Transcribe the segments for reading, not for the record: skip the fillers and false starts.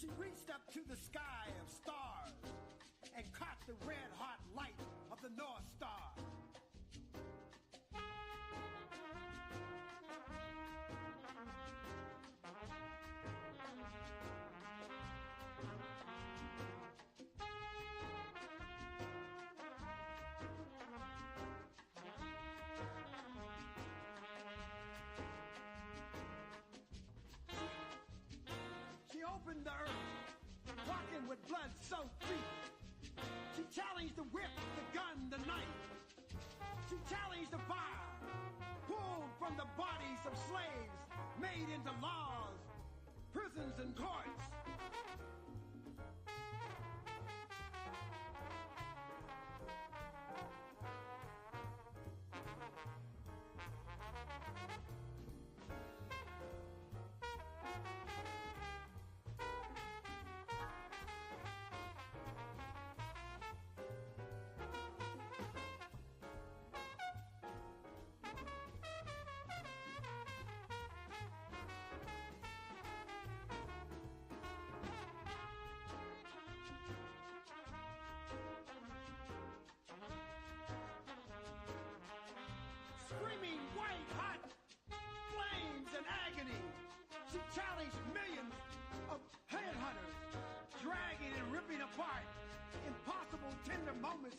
She reached up to the sky of stars and caught the red-hot light of the North Star. Opened the earth, walking with blood-soaked feet. She challenged the whip, the gun, the knife. She challenged the fire, pulled from the bodies of slaves, made into laws, prisons, and courts.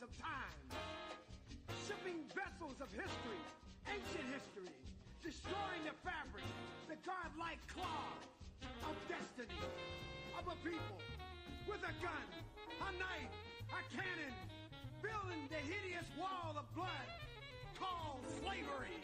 Of time, shipping vessels of history, ancient history, destroying the fabric, the godlike claw of destiny of a people with a gun, a knife, a cannon, building the hideous wall of blood called slavery.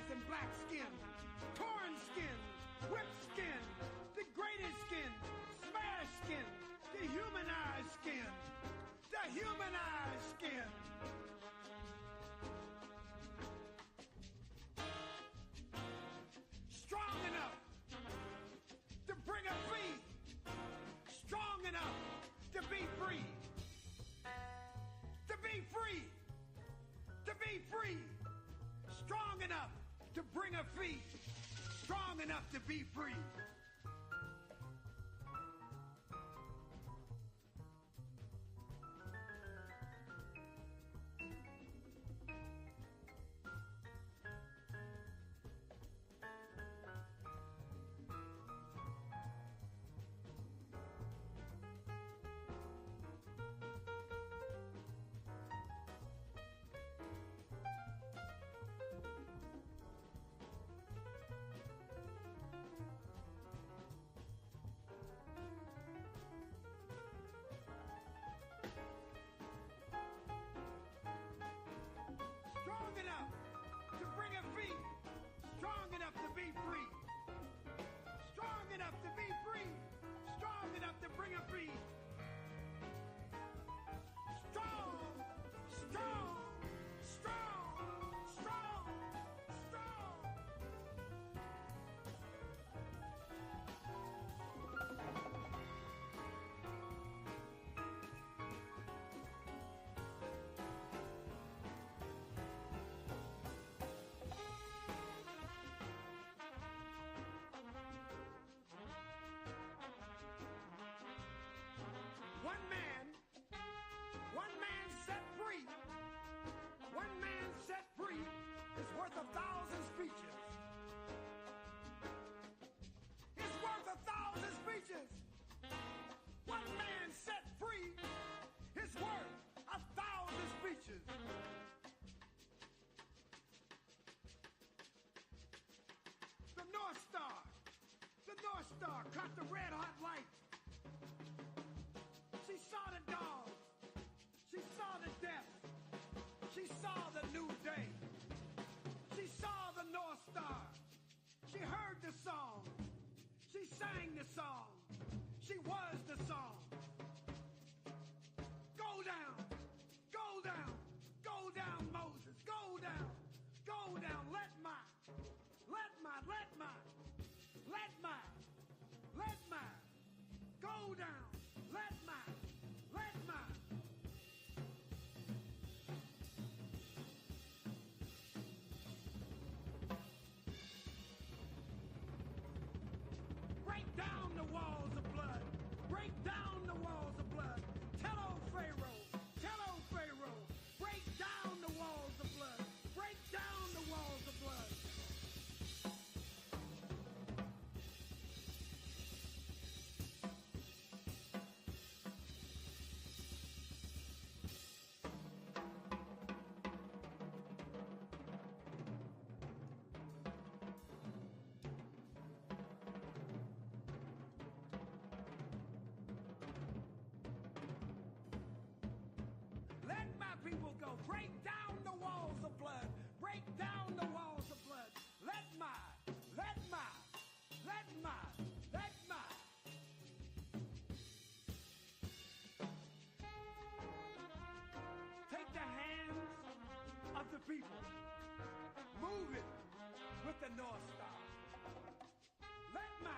And black skin, torn skin, whipped skin, degraded skin, smashed skin, dehumanized skin, dehumanized skin. Strong enough to bring a fee, strong enough to be free, to be free, to be free. Strong enough to bring a fee, strong enough to be free. Star. The North Star caught the red hot light. She saw the dawn. She saw the death. She saw the new day. She saw the North Star. She heard the song. She sang the song. She was the song. Go down. Go down. Go down, Moses. Go down. Go down. Let my go down. Let my break down the walls of blood. Break down the walls of blood. Tell old Pharaoh. Break down the walls of blood. Break down the walls of blood. Let my people go. Break down the walls of blood. Break down the walls of blood. Take the hands of the people. Move it with the North Star. Let my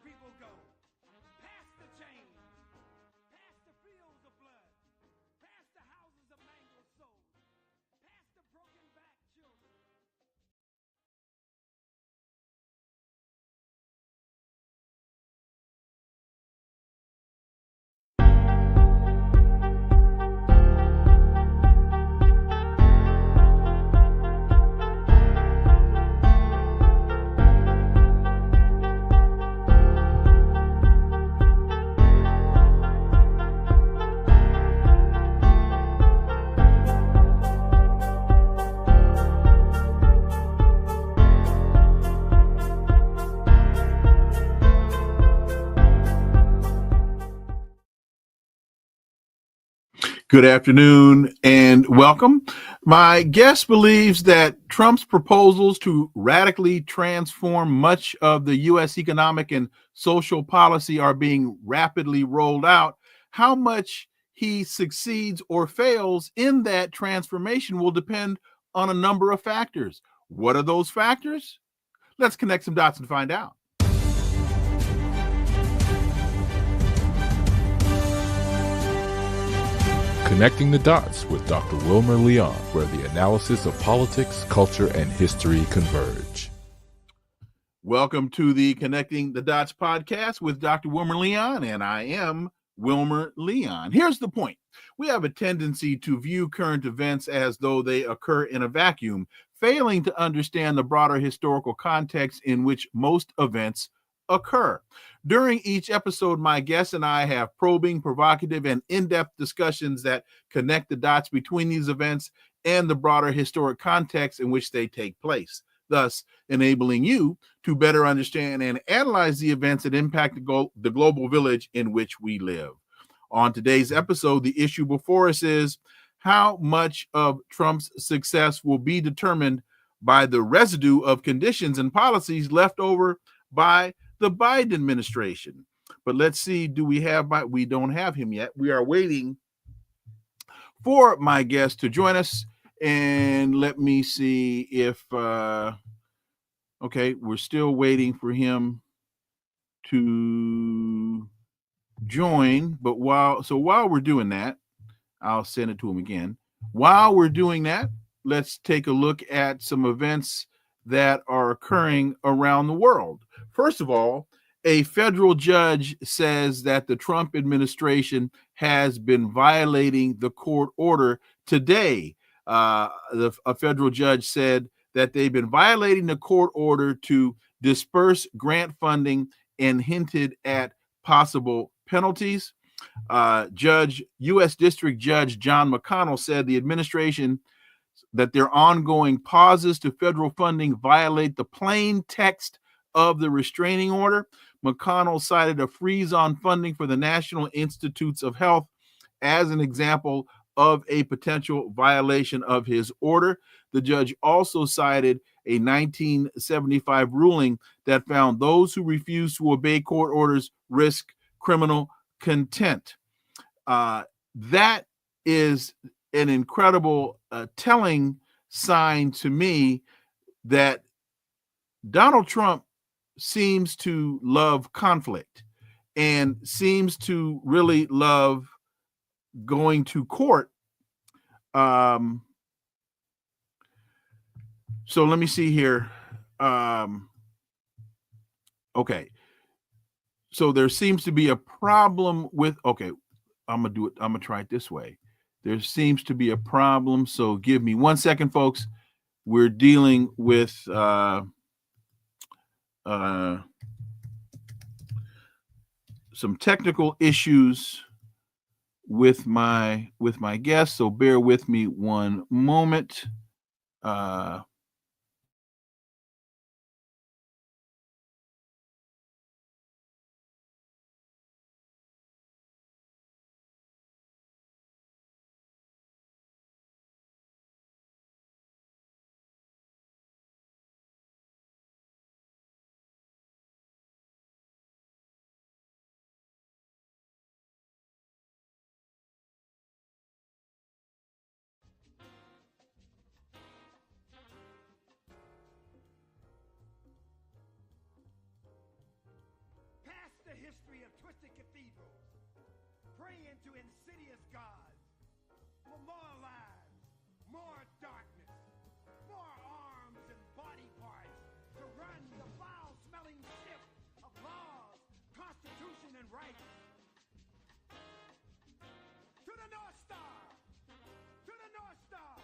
people go. Pass the chain. Past the fields of blood, past the houses of mangled souls, past the broken back children. Good afternoon and welcome. My guest believes that Trump's proposals to radically transform much of the U.S. economic and social policy are being rapidly rolled out. How much he succeeds or fails in that transformation will depend on a number of factors. What are those factors? Let's connect some dots and find out. Connecting the Dots with Dr. Wilmer Leon, where the analysis of politics, culture, and history converge. Welcome to the Connecting the Dots podcast with Dr. Wilmer Leon, and I am Wilmer Leon. Here's the point. We have a tendency to view current events as though they occur in a vacuum, failing to understand the broader historical context in which most events occur. During each episode, my guests and I have probing, provocative, and in-depth discussions that connect the dots between these events and the broader historic context in which they take place, thus enabling you to better understand and analyze the events that impact the global village in which we live. On today's episode, the issue before us is how much of Trump's success will be determined by the residue of conditions and policies left over by the Biden administration. But let's see, we don't have him yet. We are waiting for my guest to join us. And let me see if, okay, we're still waiting for him to join. But while we're doing that, I'll send it to him again. While we're doing that, let's take a look at some events that are occurring around the world. First of all, a federal judge says that the Trump administration has been violating the court order today. A federal judge said that they've been violating the court order to disperse grant funding and hinted at possible penalties. U.S. District Judge John McConnell said the administration that their ongoing pauses to federal funding violate the plain text of the restraining order. McConnell cited a freeze on funding for the National Institutes of Health as an example of a potential violation of his order. The judge also cited a 1975 ruling that found those who refuse to obey court orders risk criminal contempt. That is an incredible telling sign to me that Donald Trump seems to love conflict and seems to really love going to court. So let me see here. Okay. So there seems to be a problem with, okay, I'm going to do it. I'm going to try it this way. There seems to be a problem. So give me 1 second, folks. We're dealing with some technical issues with my guest. So bear with me 1 moment. The history of twisted cathedrals, praying to insidious gods, for more lives, more darkness, more arms and body parts to run the foul-smelling ship of laws, constitution, and rights. To the North Star! To the North Star!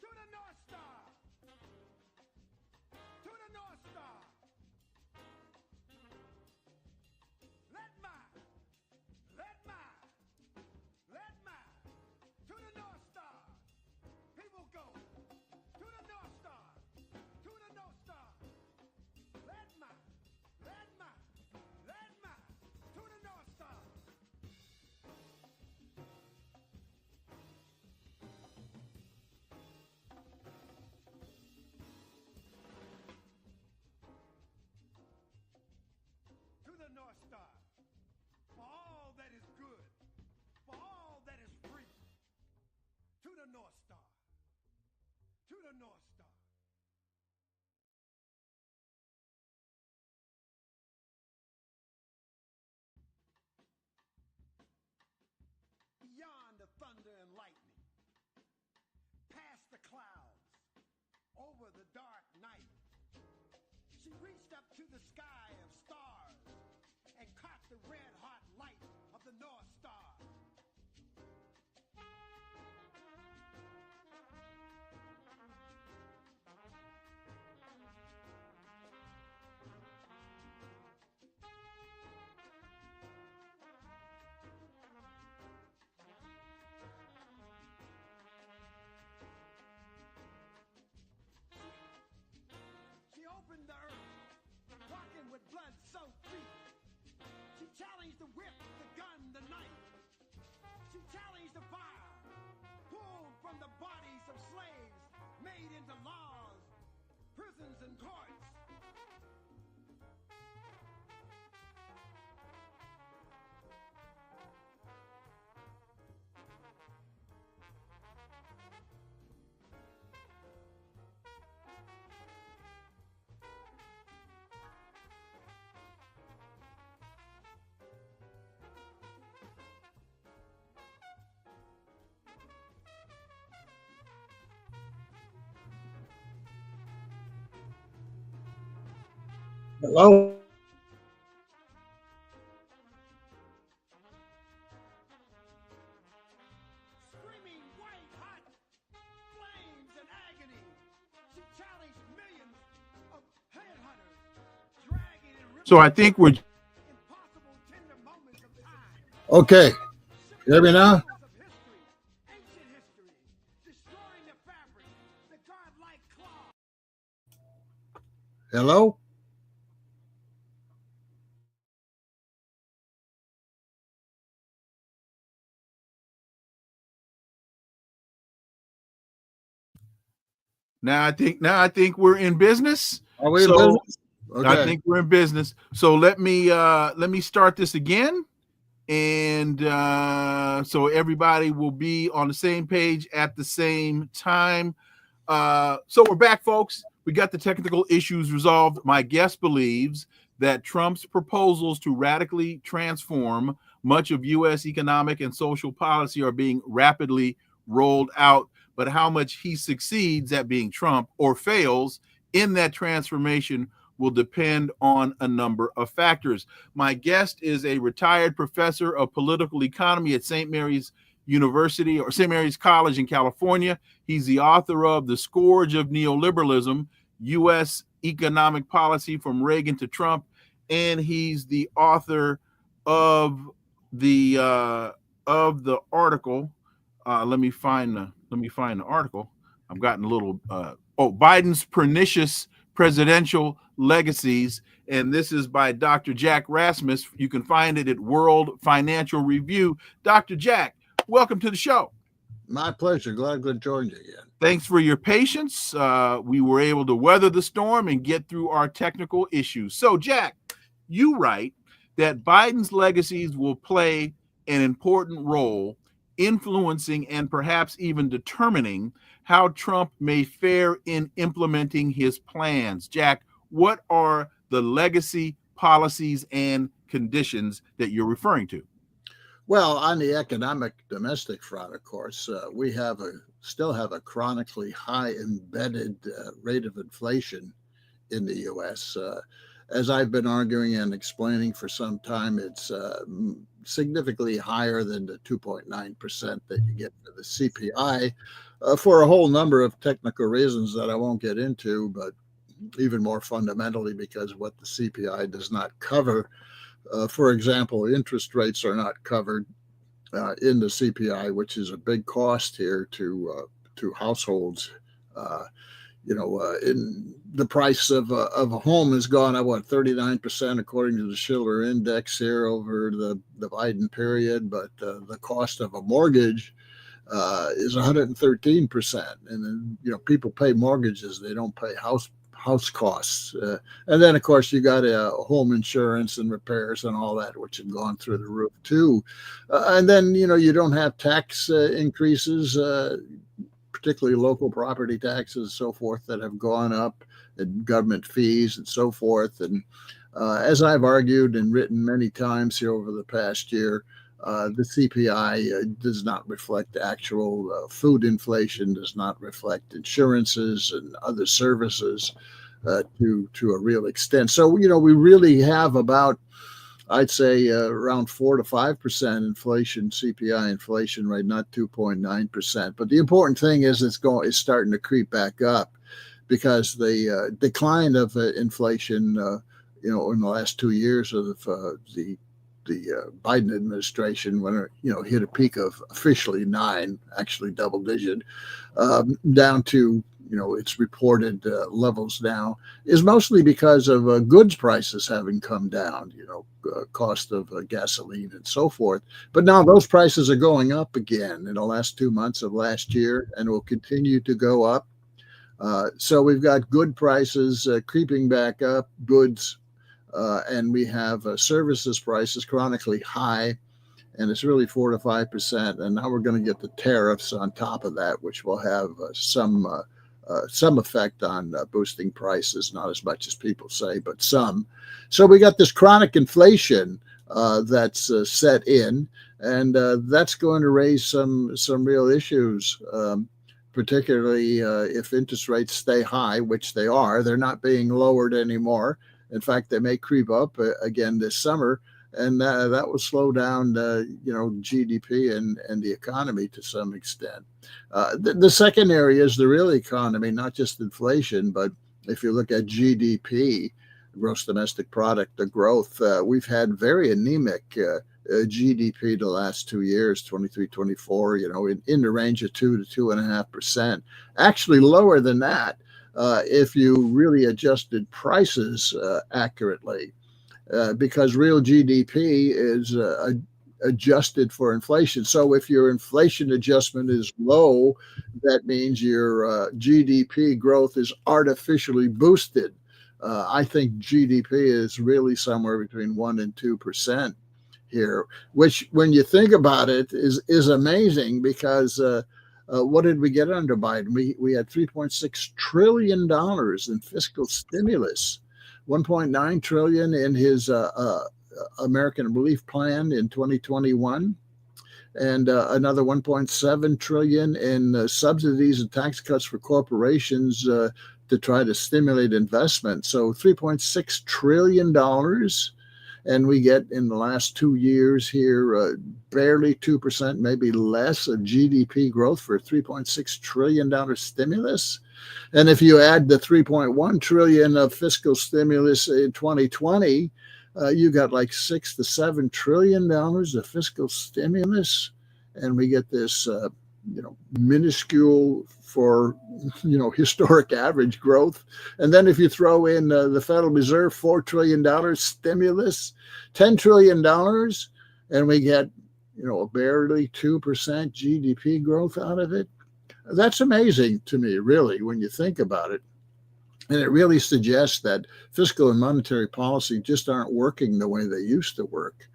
To the North Star! To the North Star! To the North Star. People go. To the North Star. To the North Star. Let my. To the North Star. To the North Star. For all that is good. For all that is free. To the North Star. To the North Star. Beyond the thunder and lightning, past the clouds, over the dark night, she reached up to the sky of stars and caught the red-hot light of the North Star. She opened the earth, walking with blood-soaked feet. She challenged the whip, the gun, the knife. She challenged the fire, pulled from the bodies of slaves, made into laws, prisons, and courts. Hello. Screaming white-hot flames and agony, she challenged millions of headhunters, dragging and ripping So I think we're impossible tender moments of time. Okay. You hear me now? Of history, ancient history, destroying Hello? Now I think we're in business. Are we in So business? I Okay. think we're in business. So let me start this again. And so everybody will be on the same page at the same time. So we're back, folks. We got the technical issues resolved. My guest believes that Trump's proposals to radically transform much of U.S. economic and social policy are being rapidly rolled out, but how much he succeeds at being Trump or fails in that transformation will depend on a number of factors. My guest is a retired professor of political economy at St. Mary's University or St. Mary's College in California. He's the author of The Scourge of Neoliberalism, U.S. Economic Policy from Reagan to Trump, and he's the author of the article. Let me find the article. I've gotten a little Biden's Pernicious Presidential Legacies, and this is by Dr. Jack Rasmus. You can find it at World Financial Review. Dr. Jack, welcome to the show. My pleasure. Glad to join you again. Thanks for your patience. We were able to weather the storm and get through our technical issues. So, Jack, you write that Biden's legacies will play an important role influencing and perhaps even determining how Trump may fare in implementing his plans. Jack, what are the legacy policies and conditions that you're referring to? Well, on the economic domestic front, of course, we still have a chronically high embedded rate of inflation in the U.S. As I've been arguing and explaining for some time, it's significantly higher than the 2.9% that you get for the CPI for a whole number of technical reasons that I won't get into, but even more fundamentally because what the CPI does not cover. For example, interest rates are not covered in the CPI, which is a big cost here to households. In the price of a home has gone up 39% according to the Schiller Index here over the Biden period, but the cost of a mortgage is 113%, and then people pay mortgages; they don't pay house costs. And then, of course, you got home insurance and repairs and all that, which have gone through the roof, too. And then, you don't have tax increases, particularly local property taxes and so forth that have gone up, and government fees and so forth. And as I've argued and written many times here over the past year, the CPI does not reflect actual food inflation, does not reflect insurances and other services to a real extent. So, we really have about, I'd say, around 4 to 5% inflation, CPI inflation, right? Not 2.9%. But the important thing is it's starting to creep back up because the decline of inflation, in the last 2 years of the Biden administration, when it hit a peak of officially 9, actually double digit, down to its reported levels now, is mostly because of goods prices having come down, cost of gasoline and so forth. But now those prices are going up again in the last 2 months of last year and will continue to go up. So we've got good prices creeping back up, goods, and we have services prices chronically high, and it's really 4 to 5%. And now we're going to get the tariffs on top of that, which will have some effect on boosting prices, not as much as people say, but some. So we got this chronic inflation that's set in, and that's going to raise some real issues, particularly if interest rates stay high, which they are. They're not being lowered anymore. In fact, they may creep up again this summer, and that will slow down, GDP and the economy to some extent. The second area is the real economy, not just inflation, but if you look at GDP, gross domestic product, the growth, we've had very anemic GDP the last 2 years, 23, 24, in the range of 2 to 2.5%, actually lower than that if you really adjusted prices accurately, because real GDP is adjusted for inflation. So if your inflation adjustment is low, that means your GDP growth is artificially boosted. I think GDP is really somewhere between 1% and 2% here, which, when you think about it, is amazing, because what did we get under Biden? We had $3.6 trillion in fiscal stimulus, 1.9 trillion in his American Relief Plan in 2021, and another 1.7 trillion in subsidies and tax cuts for corporations to try to stimulate investment. So $3.6 trillion. And we get, in the last 2 years here, barely 2%, maybe less, of GDP growth for a $3.6 trillion stimulus. And if you add the 3.1 trillion of fiscal stimulus in 2020, you got like $6 to $7 trillion of fiscal stimulus. And we get this, minuscule for, historic average growth. And then if you throw in the Federal Reserve $4 trillion stimulus, $10 trillion, and we get, a barely 2% GDP growth out of it. That's amazing to me, really, when you think about it. And it really suggests that fiscal and monetary policy just aren't working the way they used to work.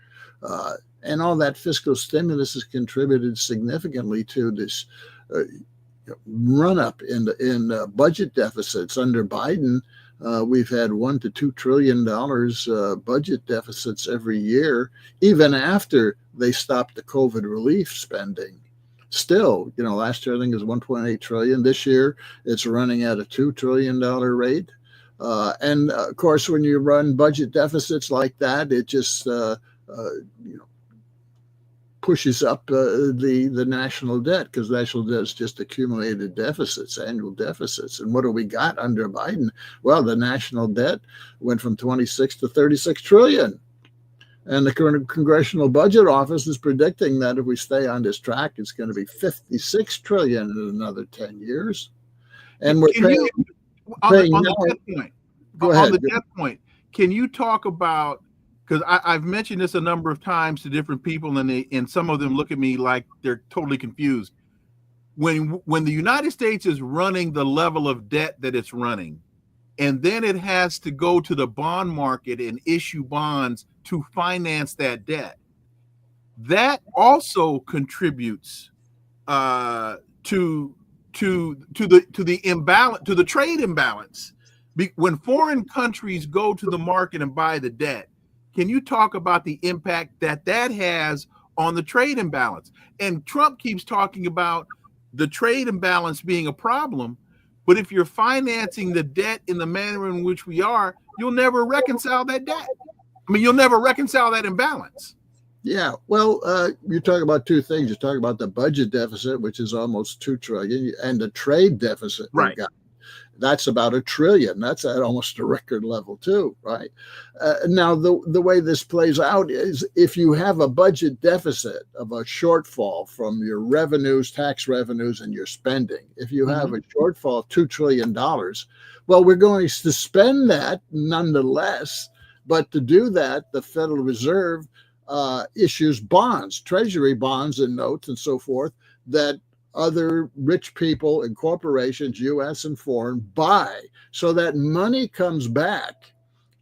And all that fiscal stimulus has contributed significantly to this run up in budget deficits. Under Biden, we've had $1 to $2 trillion budget deficits every year, even after they stopped the COVID relief spending. Still, last year I think it was 1.8 trillion. This year it's running at a $2 trillion rate. And of course, when you run budget deficits like that, it just pushes up the national debt, because national debt is just accumulated deficits, annual deficits. And what do we got under Biden? Well, the national debt went from 26 to 36 trillion. And the current Congressional Budget Office is predicting that if we stay on this track, it's going to be 56 trillion in another 10 years. And we're paying on the debt point. Go ahead. On the debt point, can you talk about, because I've mentioned this a number of times to different people, and some of them look at me like they're totally confused. When the United States is running the level of debt that it's running, and then it has to go to the bond market and issue bonds to finance that debt, that also contributes to the imbalance, to the trade imbalance. When foreign countries go to the market and buy the debt, can you talk about the impact that has on the trade imbalance? And Trump keeps talking about the trade imbalance being a problem, but if you're financing the debt in the manner in which we are, you'll never reconcile that debt. I mean, you'll never reconcile that imbalance. Yeah, well, you talk about two things. You talk about the budget deficit, which is almost 2 trillion, and the trade deficit. Right. That's about 1 trillion. That's at almost a record level too, right? Now, the way this plays out is, if you have a budget deficit of a shortfall from your revenues, tax revenues, and your spending, if you have a shortfall of $2 trillion, well, we're going to spend that nonetheless. But to do that, the Federal Reserve issues bonds, treasury bonds and notes and so forth, that other rich people and corporations, U.S. and foreign, buy, so that money comes back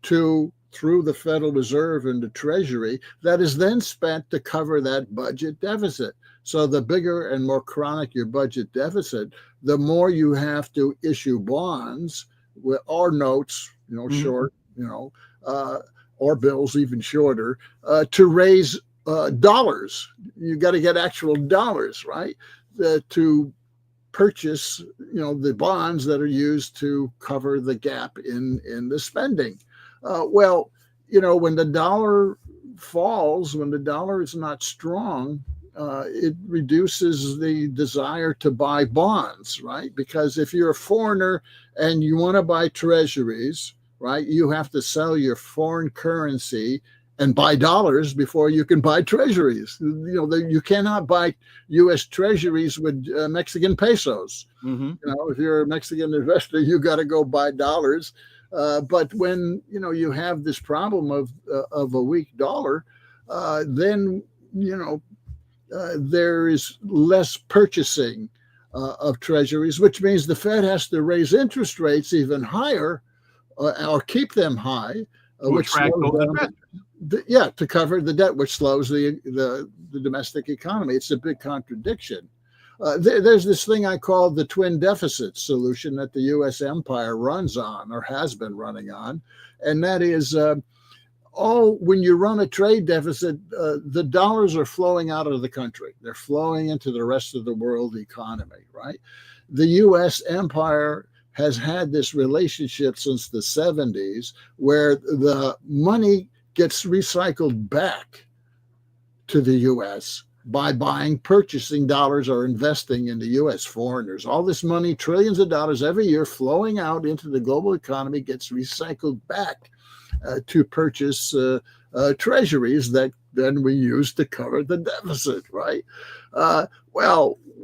through the Federal Reserve and the Treasury, that is then spent to cover that budget deficit. So the bigger and more chronic your budget deficit, the more you have to issue bonds or notes, short, or bills even shorter, to raise dollars. You got to get actual dollars, right? To purchase, the bonds that are used to cover the gap in the spending. When the dollar falls, when the dollar is not strong, it reduces the desire to buy bonds, right? Because if you're a foreigner and you want to buy treasuries, right, you have to sell your foreign currency and buy dollars before you can buy treasuries. You cannot buy U.S. treasuries with Mexican pesos. If you're a Mexican investor, you got to go buy dollars. But when you have this problem of a weak dollar, then there is less purchasing of treasuries, which means the Fed has to raise interest rates even higher or keep them high, which slows down. To cover the debt, which slows the domestic economy. It's a big contradiction. There's this thing I call the twin deficit solution that the U.S. empire runs on or has been running on, and that is when you run a trade deficit, the dollars are flowing out of the country. They're flowing into the rest of the world economy, right? The U.S. empire has had this relationship since the 70s where the money gets recycled back to the U.S. by purchasing dollars or investing in the U.S. foreigners. All this money, trillions of dollars every year flowing out into the global economy, gets recycled back to purchase treasuries that then we use to cover the deficit, right?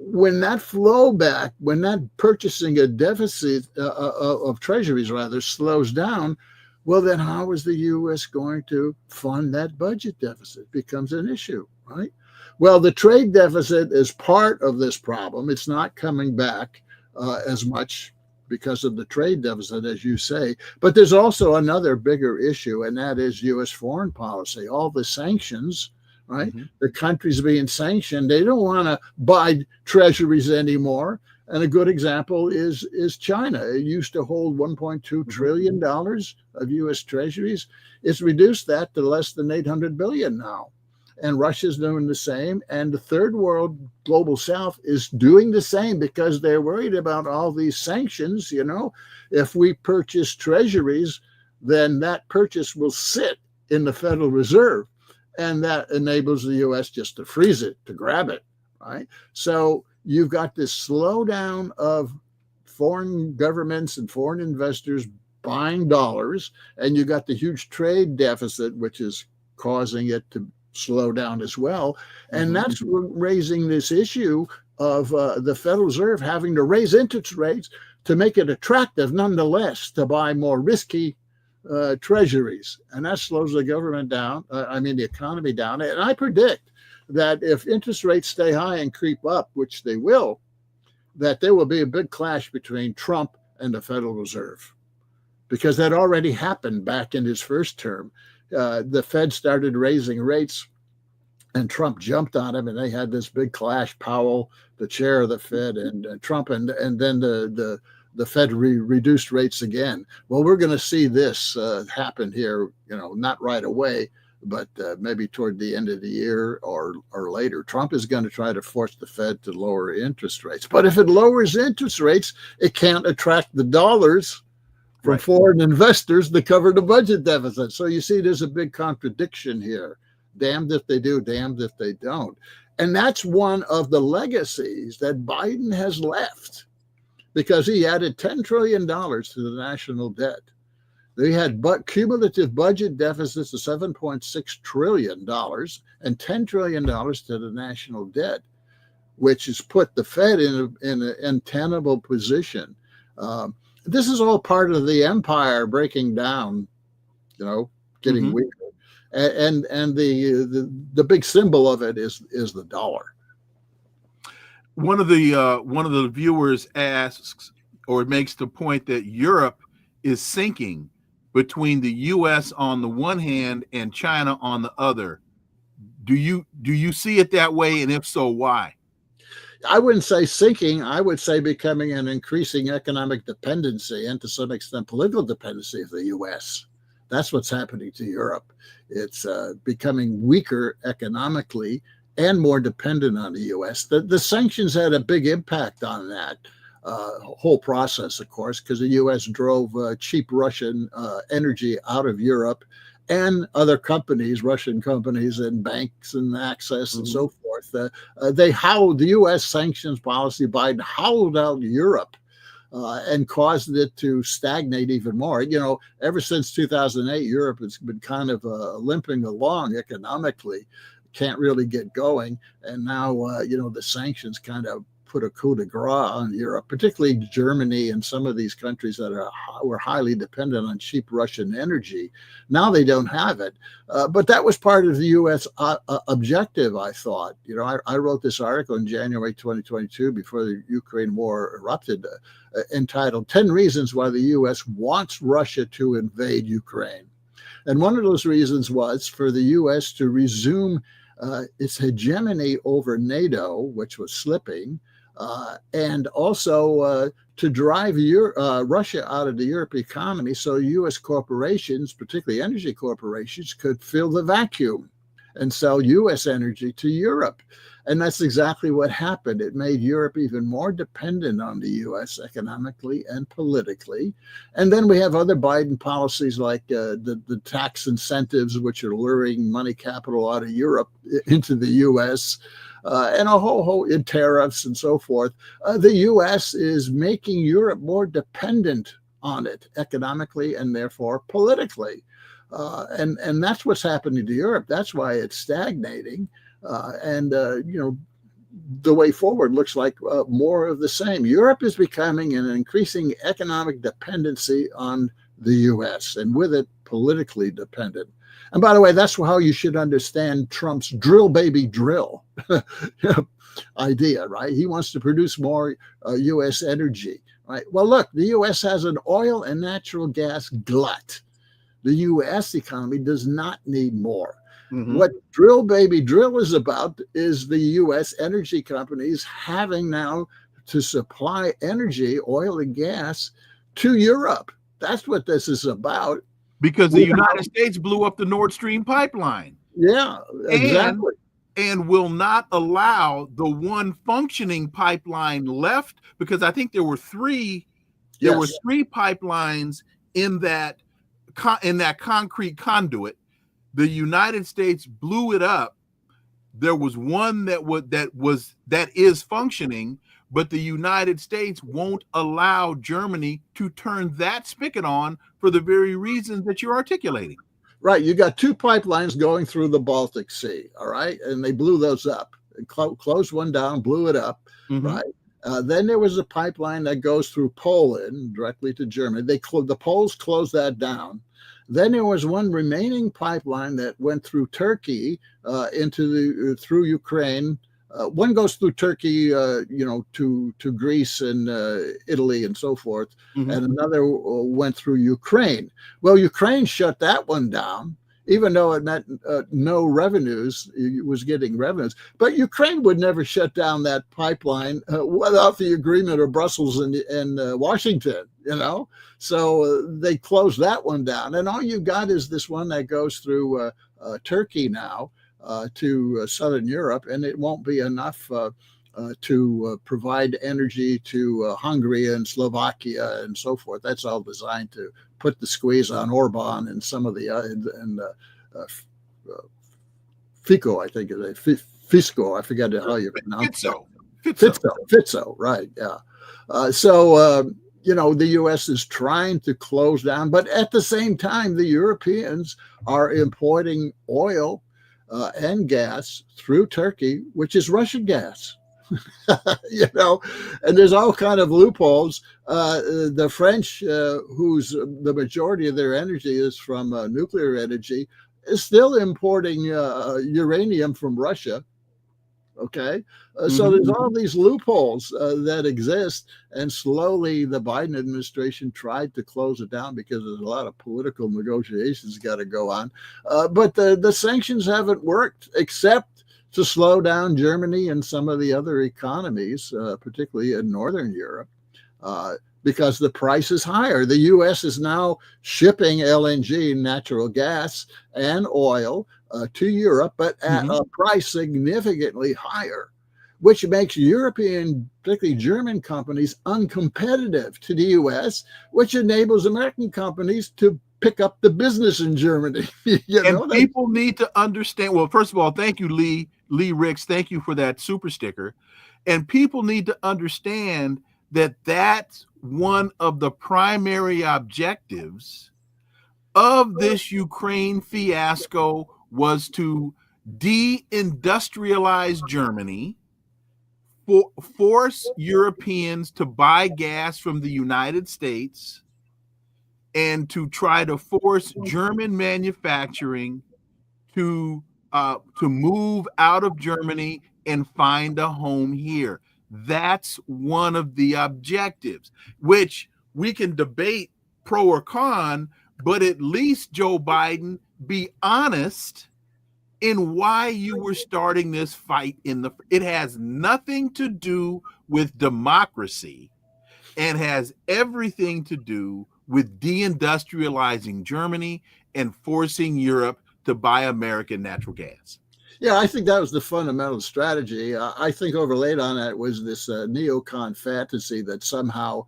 When that flow back, when that purchasing a deficit of treasuries rather slows down, well, then how is the U.S. going to fund that budget deficit? Becomes an issue, right? Well, the trade deficit is part of this problem. It's not coming back as much because of the trade deficit, as you say. But there's also another bigger issue, and that is U.S. foreign policy. All the sanctions, right? The countries being sanctioned, they don't want to buy treasuries anymore. And a good example is China. It used to hold $1.2 trillion of U.S. treasuries. It's reduced that to less than $800 billion now. And Russia's doing the same. And the third world, global south, is doing the same because they're worried about all these sanctions. If we purchase treasuries, then that purchase will sit in the Federal Reserve. And that enables the U.S. just to freeze it, to grab it, right? So you've got this slowdown of foreign governments and foreign investors buying dollars, and you got the huge trade deficit, which is causing it to slow down as well. And that's raising this issue of the Federal Reserve having to raise interest rates to make it attractive, nonetheless, to buy more risky treasuries. And that slows the government down, the economy down. And I predict that if interest rates stay high and creep up, which they will, that there will be a big clash between Trump and the Federal Reserve, because that already happened back in his first term. The Fed started raising rates and Trump jumped on him, and they had this big clash. Powell, the chair of the Fed, and Trump, and then the Fed reduced rates again. Well, we're going to see this happen here, not right away, but maybe toward the end of the year or later. Trump is going to try to force the Fed to lower interest rates. But if it lowers interest rates, it can't attract the dollars from foreign investors to cover the budget deficit. So you see, there's a big contradiction here. Damned if they do, damned if they don't. And that's one of the legacies that Biden has left, because he added $10 trillion to the national debt. They had cumulative budget deficits of $7.6 trillion and $10 trillion to the national debt, which has put the Fed in an untenable position. This is all part of the empire breaking down, getting weaker. And the big symbol of it is the dollar. One of the viewers asks or makes the point that Europe is sinking between the U.S. on the one hand and China on the other. Do you see it that way, and if so, why? I wouldn't say sinking. I would say becoming an increasing economic dependency and to some extent political dependency of the U.S. That's what's happening to Europe. It's becoming weaker economically and more dependent on the U.S. The sanctions had a big impact on that whole process, of course, because the U.S. drove cheap Russian energy out of Europe, and other companies, Russian companies and banks and access and so forth. The U.S. sanctions policy, Biden howled out Europe and caused it to stagnate even more. Ever since 2008, Europe has been kind of limping along economically, can't really get going. And now, the sanctions kind of put a coup de grace on Europe, particularly Germany and some of these countries that were highly dependent on cheap Russian energy. Now they don't have it. But that was part of the U.S. Objective, I thought. I wrote this article in January 2022 before the Ukraine war erupted, entitled 10 Reasons Why the U.S. Wants Russia to Invade Ukraine. And one of those reasons was for the U.S. to resume its hegemony over NATO, which was slipping, and also to drive Russia out of the European economy so U.S. corporations, particularly energy corporations, could fill the vacuum and sell U.S. energy to Europe. And that's exactly what happened. It made Europe even more dependent on the U.S. economically and politically. And then we have other Biden policies like the tax incentives, which are luring money capital out of Europe into the U.S., and a whole in tariffs and so forth. The U.S. is making Europe more dependent on it economically and therefore politically. And that's what's happening to Europe. That's why it's stagnating. The way forward looks like more of the same. Europe is becoming an increasing economic dependency on the U.S. and with it, politically dependent. And by the way, that's how you should understand Trump's drill, baby, drill idea, right? He wants to produce more U.S. energy, right? Well, look, the U.S. has an oil and natural gas glut. The U.S. economy does not need more. Mm-hmm. What drill, baby, drill is about is the U.S. energy companies having now to supply energy, oil and gas, to Europe. That's what this is about. Because the United States blew up the Nord Stream pipeline. Yeah, exactly. And will not allow the one functioning pipeline left, because I think there were three. There were three pipelines in that concrete conduit. The United States blew it up. There was one that is functioning, but the United States won't allow Germany to turn that spigot on for the very reasons that you're articulating. Right. You got two pipelines going through the Baltic Sea. All right. And they blew those up. Closed one down, blew it up. Mm-hmm. Right. Then there was a pipeline that goes through Poland directly to Germany. The Poles closed that down. Then there was one remaining pipeline that went through Turkey through Ukraine. One goes through Turkey, to Greece and Italy and so forth, mm-hmm. and another went through Ukraine. Well, Ukraine shut that one down, even though it meant no revenues. It was getting revenues, but Ukraine would never shut down that pipeline without the agreement of Brussels and Washington. So they closed that one down, and all you got is this one that goes through Turkey now. To Southern Europe, and it won't be enough to provide energy to Hungary and Slovakia and so forth. That's all designed to put the squeeze on Orban and some of the Fico, I think is Fisco. I forget how you pronounce it. Fitzo, right? Yeah. The U.S. is trying to close down, but at the same time, the Europeans are importing oil and gas through Turkey, which is Russian gas. And there's all kind of loopholes. The French, whose the majority of their energy is from nuclear energy, is still importing uranium from Russia. Okay. So there's all these loopholes that exist, and slowly the Biden administration tried to close it down because there's a lot of political negotiations got to go on. But the sanctions haven't worked except to slow down Germany and some of the other economies, particularly in Northern Europe, because the price is higher. The U.S. is now shipping LNG, natural gas, and oil to Europe, but at a price significantly higher, which makes European, particularly German companies, uncompetitive to the U.S., which enables American companies to pick up the business in Germany. People need to understand. Well, first of all, thank you, Lee Ricks. Thank you for that super sticker. And people need to understand that that's one of the primary objectives of this Ukraine fiasco was to deindustrialize Germany, force Europeans to buy gas from the United States, and to try to force German manufacturing to move out of Germany and find a home here. That's one of the objectives, which we can debate pro or con, but at least, Joe Biden, be honest in why you were starting this fight it has nothing to do with democracy and has everything to do with deindustrializing Germany and forcing Europe to buy American natural gas. Yeah, I think that was the fundamental strategy. I think overlaid on that was this neocon fantasy that somehow,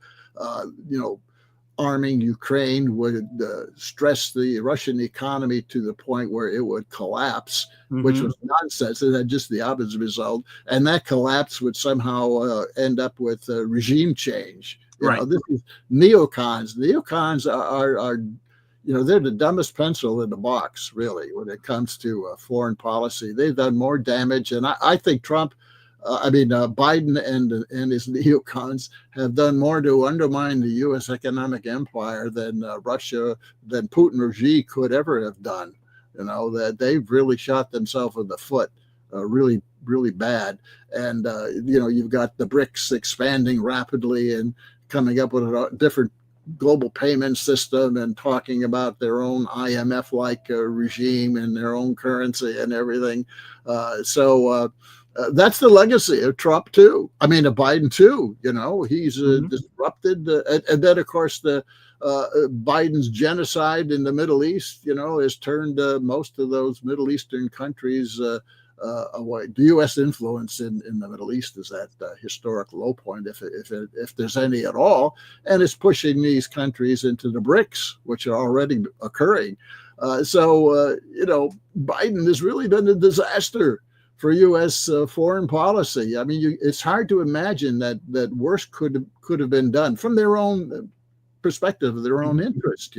arming Ukraine would stress the Russian economy to the point where it would collapse, which was nonsense. It had just the opposite result. And that collapse would somehow end up with regime change. This is neocons. Neocons are they're the dumbest pencil in the box, really, when it comes to foreign policy. They've done more damage. And I think Biden and his neocons have done more to undermine the U.S. economic empire than than Putin or Xi could ever have done. That they've really shot themselves in the foot, really, really bad. And, you've got the BRICS expanding rapidly and coming up with a different global payment system and talking about their own IMF-like regime and their own currency and everything. That's the legacy of Trump too. Of Biden too. He's disrupted, and then of course the Biden's genocide in the Middle East, has turned most of those Middle Eastern countries away. The U.S. influence in the Middle East is at historic low point, if there's any at all, and it's pushing these countries into the BRICS, which are already occurring. Biden has really been a disaster for U.S. Foreign policy. It's hard to imagine that worse could have been done from their own perspective, their own interest.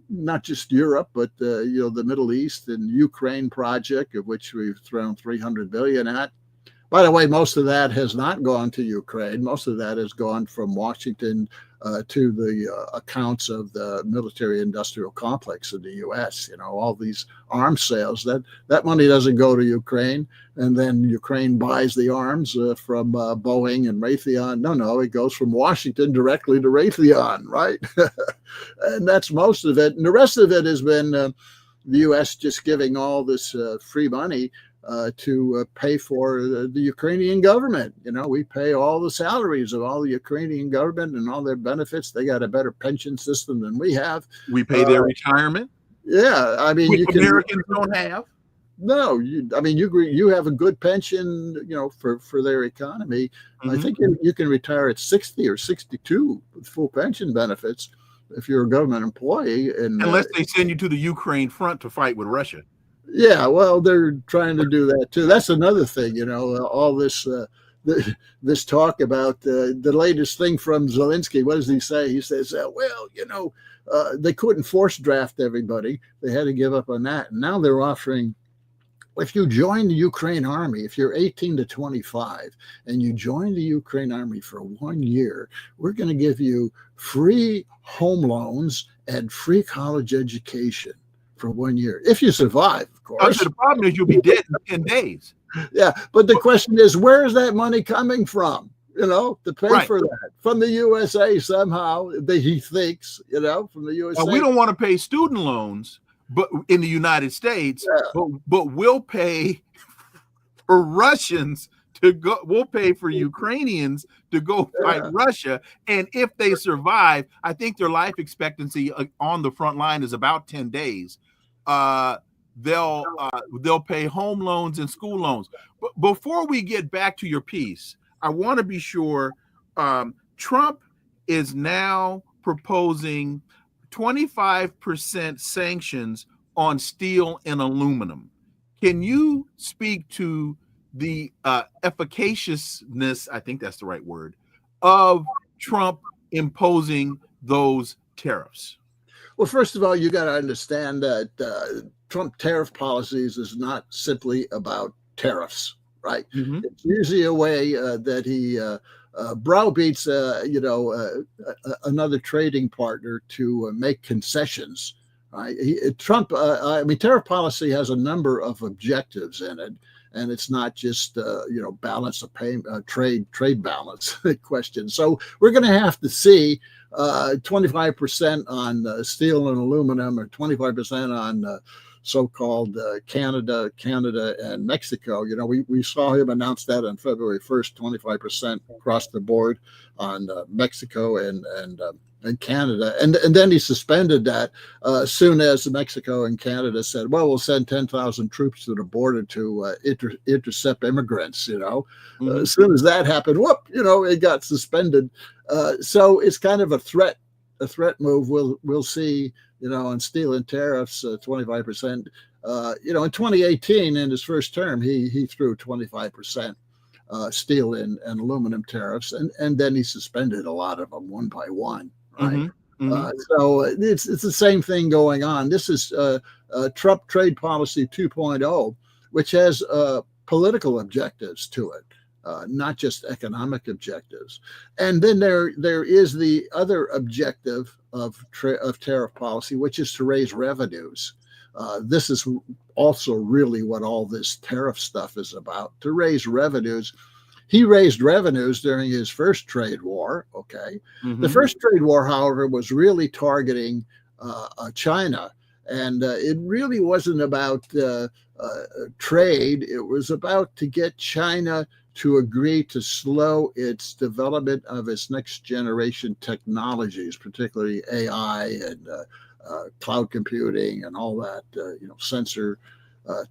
Not just Europe, but the Middle East and Ukraine project, of which we've thrown $300 billion at. By the way, most of that has not gone to Ukraine. Most of that has gone from Washington to the accounts of the military-industrial complex of the U.S. All these arms sales, that money doesn't go to Ukraine, and then Ukraine buys the arms from Boeing and Raytheon. No, it goes from Washington directly to Raytheon, right? And that's most of it. And the rest of it has been the U.S. just giving all this free money to pay for the Ukrainian government. We pay all the salaries of all the Ukrainian government and all their benefits. They got a better pension system than we have. We pay their retirement. Yeah, which Americans don't have. No, you have a good pension, for their economy. I think you can retire at 60 or 62 with full pension benefits if you're a government employee. And unless they send you to the Ukraine front to fight with Russia. Yeah, well, they're trying to do that too. That's another thing, all this this talk about the latest thing from Zelensky. What does he say? He says, they couldn't force draft everybody. They had to give up on that. And now they're offering, if you join the Ukraine army, if you're 18 to 25 and you join the Ukraine army for 1 year, we're going to give you free home loans and free college education for 1 year. If you survive, of course. The problem is you'll be dead in 10 days. Yeah, but the question is, where is that money coming from? To pay for that from the USA somehow. He thinks, from the USA. We don't want to pay student loans, but in the United States, but we'll pay for Russians to go. We'll pay for Ukrainians to go fight Russia, and if they survive, I think their life expectancy on the front line is about 10 days. They'll pay home loans and school loans. But before we get back to your piece, I want to be sure Trump is now proposing 25% sanctions on steel and aluminum. Can you speak to the efficaciousness, I think that's the right word, of Trump imposing those tariffs? Well, first of all, you got to understand that Trump tariff policies is not simply about tariffs, right? Mm-hmm. It's usually a way that he browbeats, another trading partner to make concessions. Right? Trump, tariff policy has a number of objectives in it, and it's not just balance of payment, trade balance question. So we're going to have to see 25% on steel and aluminum, or 25% on so-called Canada and Mexico. We saw him announce that on February 1st, 25% across the board on Mexico and Canada, and then he suspended that as soon as Mexico and Canada said, "Well, we'll send 10,000 troops to the border to intercept immigrants." Mm-hmm. As soon as that happened, it got suspended. So it's kind of a threat move. We'll see. On steel and tariffs, 25%. In 2018, in his first term, he threw 25%. Steel and aluminum tariffs, and then he suspended a lot of them one by one. Right. Mm-hmm. Mm-hmm. So it's the same thing going on. This is Trump trade policy 2.0, which has political objectives to it, not just economic objectives. And then there is the other objective of tariff policy, which is to raise revenues. This is also really what all this tariff stuff is about, to raise revenues. He raised revenues during his first trade war. Okay. Mm-hmm. The first trade war, however, was really targeting China. And it really wasn't about trade. It was about to get China to agree to slow its development of its next generation technologies, particularly AI and cloud computing and all that, sensor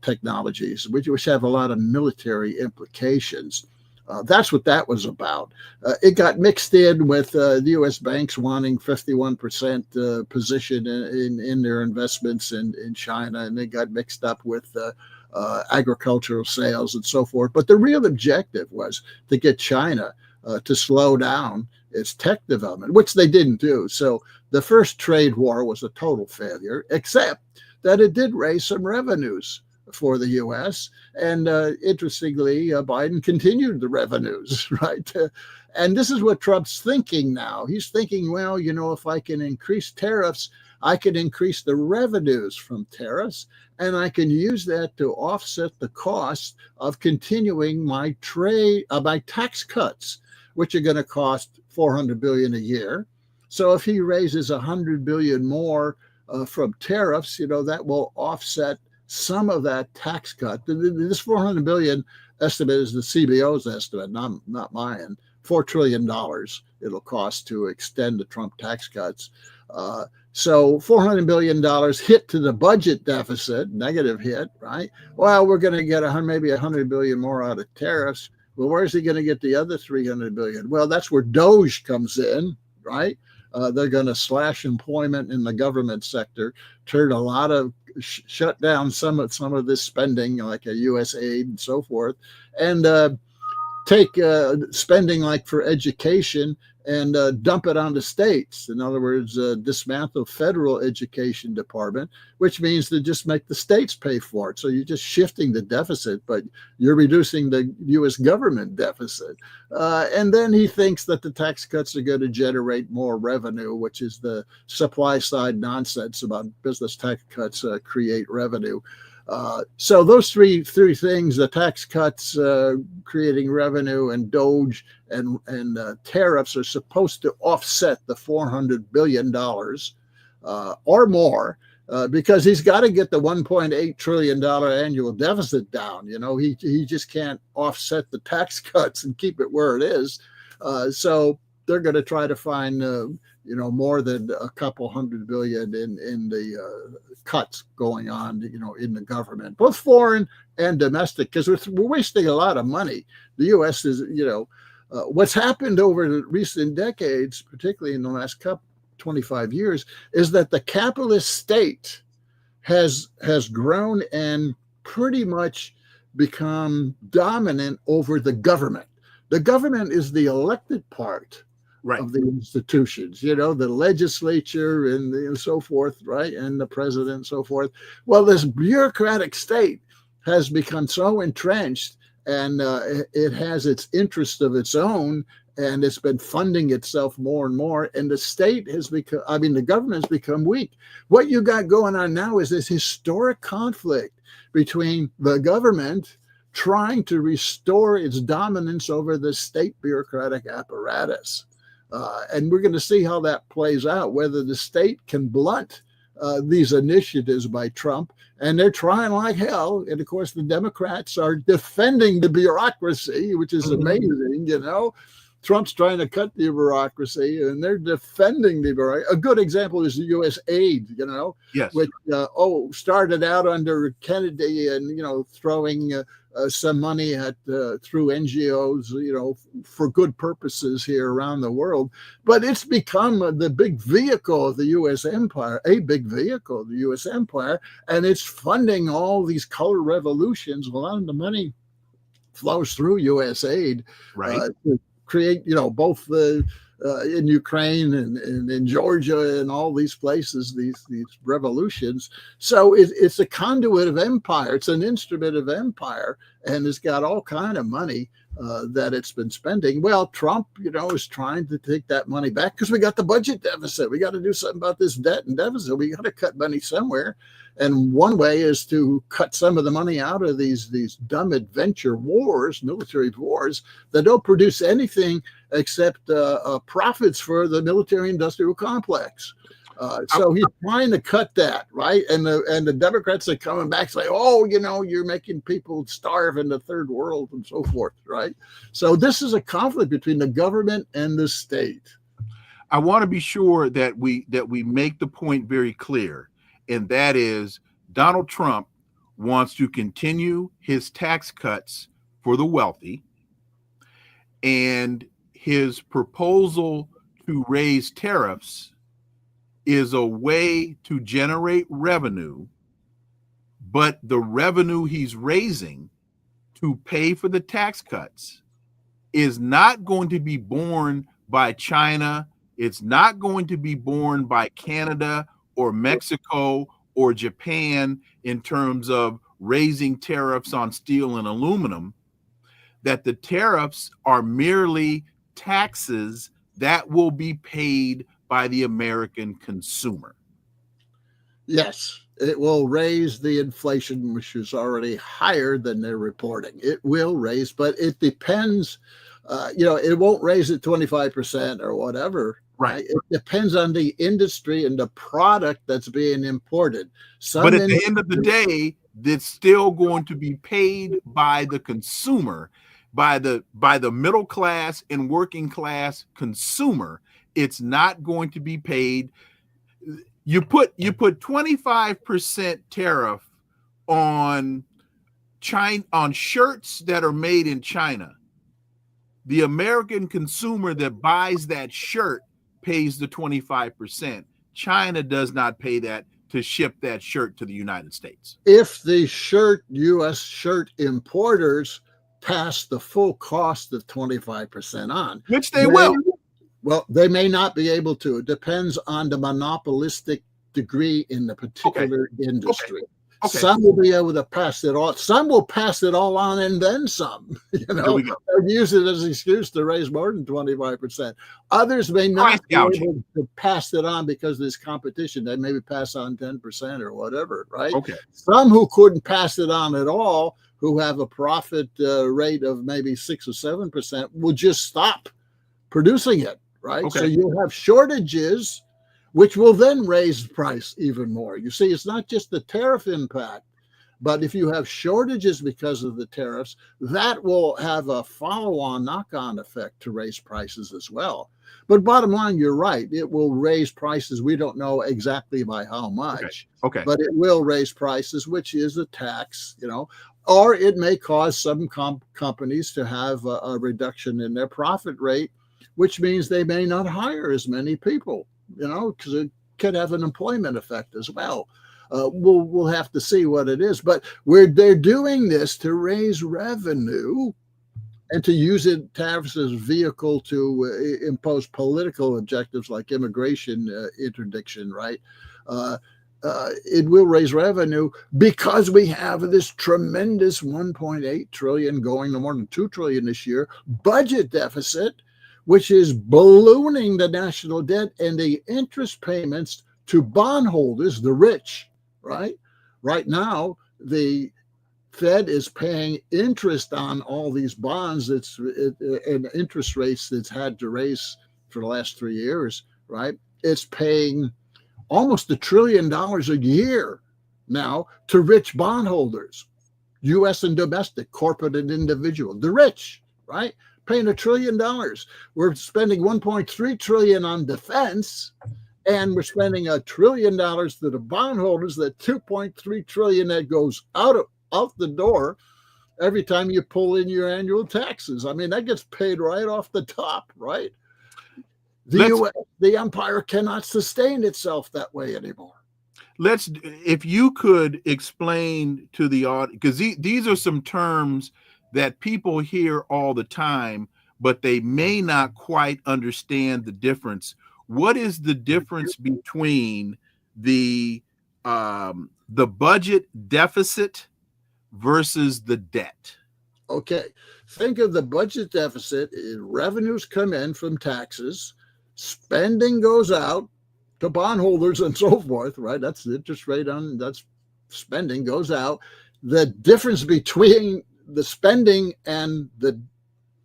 technologies, which have a lot of military implications. That's what that was about. It got mixed in with the U.S. banks wanting 51% position in their investments in China, and they got mixed up with agricultural sales and so forth. But the real objective was to get China to slow down its tech development, which they didn't do. So the first trade war was a total failure, except that it did raise some revenues for the U.S. And interestingly, Biden continued the revenues, right? And this is what Trump's thinking now. He's thinking, well, if I can increase tariffs, I can increase the revenues from tariffs, and I can use that to offset the cost of continuing my tax cuts, which are going to cost $400 billion a year. So if he raises $100 billion more from tariffs, that will offset some of that tax cut. This $400 billion estimate is the CBO's estimate, not mine. $4 trillion it'll cost to extend the Trump tax cuts. So $400 billion hit to the budget deficit, negative hit, right? Well, we're going to get maybe $100 billion more out of tariffs. Well, where's he going to get the other $300 billion? Well, that's where DOGE comes in, right? They're going to slash employment in the government sector, shut down some of this spending, like a U.S. aid and so forth, and take spending like for education and dump it on the states. In other words, dismantle federal education department, which means to just make the states pay for it. So you're just shifting the deficit, but you're reducing the U.S. government deficit. And then he thinks that the tax cuts are going to generate more revenue, which is the supply side nonsense about business tax cuts create revenue. So those three things, the tax cuts, creating revenue, and DOGE and tariffs, are supposed to offset the $400 billion or more, because he's got to get the $1.8 trillion annual deficit down. He just can't offset the tax cuts and keep it where it is. So they're going to try to find more than a couple $100 billion in the cuts going on, in the government, both foreign and domestic, because we're wasting a lot of money. The U.S. is, what's happened over the recent decades, particularly in the last 25 years, is that the capitalist state has grown and pretty much become dominant over the government. The government is the elected part Right. of the institutions, the legislature and so forth, right? And the president and so forth. Well, this bureaucratic state has become so entrenched, and it has its interest of its own, and it's been funding itself more and more. And the state has become, the government has become weak. What you got going on now is this historic conflict between the government trying to restore its dominance over the state bureaucratic apparatus. And we're going to see how that plays out, whether the state can blunt these initiatives by Trump. And they're trying like hell. And of course, the Democrats are defending the bureaucracy, which is amazing. Trump's trying to cut the bureaucracy, and they're defending the bureaucracy. A good example is the U.S. aid, Yes. which started out under Kennedy, and throwing some money at through NGOs, for good purposes here around the world. But it's become the big vehicle of the U.S. empire, a big vehicle of the U.S. empire, and it's funding all these color revolutions. A lot of the money flows through U.S. aid, Right. To create, both in Ukraine and in Georgia and all these places, these revolutions. So it's a conduit of empire. It's an instrument of empire, and it's got all kind of money that it's been spending. Well, Trump, is trying to take that money back because we got the budget deficit. We got to do something about this debt and deficit. We got to cut money somewhere. And one way is to cut some of the money out of these dumb adventure wars, military wars, that don't produce anything except profits for the military-industrial complex. So he's trying to cut that, right? And the Democrats are coming back saying, oh, you're making people starve in the third world and so forth, right? So this is a conflict between the government and the state. I want to be sure that we make the point very clear, and that is Donald Trump wants to continue his tax cuts for the wealthy, and his proposal to raise tariffs is a way to generate revenue, but the revenue he's raising to pay for the tax cuts is not going to be borne by China. It's not going to be borne by Canada or Mexico or Japan in terms of raising tariffs on steel and aluminum, that the tariffs are merely taxes that will be paid by the American consumer. Yes, it will raise the inflation, which is already higher than they're reporting. It will raise, but it depends. It won't raise it 25% or whatever. Right. It depends on the industry and the product that's being imported. But at the end of the day, it's still going to be paid by the consumer, by the middle class and working class consumer. It's not going to be paid. You put 25% tariff on China, on shirts that are made in China. The American consumer that buys that shirt pays the 25%. China does not pay that to ship that shirt to the United States. If the U.S. shirt importers pass the full cost of 25% on, which they will. Well, they may not be able to. It depends on the monopolistic degree in the particular industry. Okay. Some will be able to pass it all. Some will pass it all on and then some. They'll use it as an excuse to raise more than 25%. Others may not be able to pass it on because there's competition. They maybe pass on 10% or whatever, right? Okay. Some who couldn't pass it on at all, who have a profit rate of maybe 6 or 7%, will just stop producing it, right? Okay. So you'll have shortages, which will then raise the price even more. You see, it's not just the tariff impact, but if you have shortages because of the tariffs, that will have a follow-on knock-on effect to raise prices as well. But bottom line, you're right. It will raise prices. We don't know exactly by how much, okay. But it will raise prices, which is a tax, or it may cause some companies to have a reduction in their profit rate, which means they may not hire as many people. Because it could have an employment effect as well. We'll have to see what it is. But they're doing this to raise revenue and to use tariffs as a vehicle to impose political objectives like immigration interdiction, right? It will raise revenue because we have this tremendous 1.8 trillion going to more than 2 trillion this year budget deficit, which is ballooning the national debt and the interest payments to bondholders, the rich, right? Right now, the Fed is paying interest on all these bonds and interest rates that's had to raise for the last 3 years, right? It's paying almost $1 trillion a year now to rich bondholders, U.S. and domestic, corporate and individual, the rich, right? Paying $1 trillion. We're spending 1.3 trillion on defense, and we're spending $1 trillion to the bondholders. That 2.3 trillion that goes out the door every time you pull in your annual taxes. I mean, that gets paid right off the top, right? The empire cannot sustain itself that way anymore. If you could explain to the audience, because these are some terms that people hear all the time, but they may not quite understand the difference. What is the difference between the budget deficit versus the debt? Okay, think of the budget deficit. Revenues come in from taxes, spending goes out to bondholders and so forth, right? That's the interest rate on that's spending goes out. The difference between the spending and the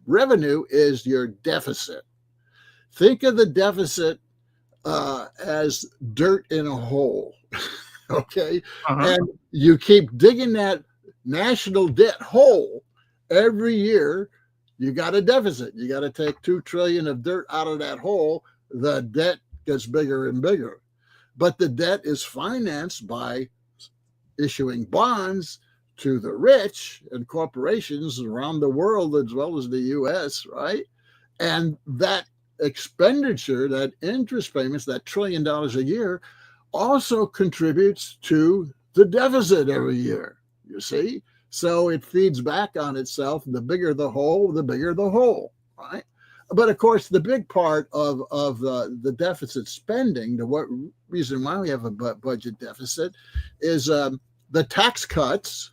revenue is your deficit. Think of the deficit as dirt in a hole, okay? And you keep digging that national debt hole every year. You got a deficit. You got to take 2 trillion of dirt out of that hole. The debt gets bigger and bigger, but the debt is financed by issuing bonds to the rich and corporations around the world, as well as the U.S., right? And that expenditure, that interest payments, that $1 trillion a year, also contributes to the deficit every year, you see? So it feeds back on itself. The bigger the hole, right? But of course, the big part of the deficit spending, the reason why we have a budget deficit, is the tax cuts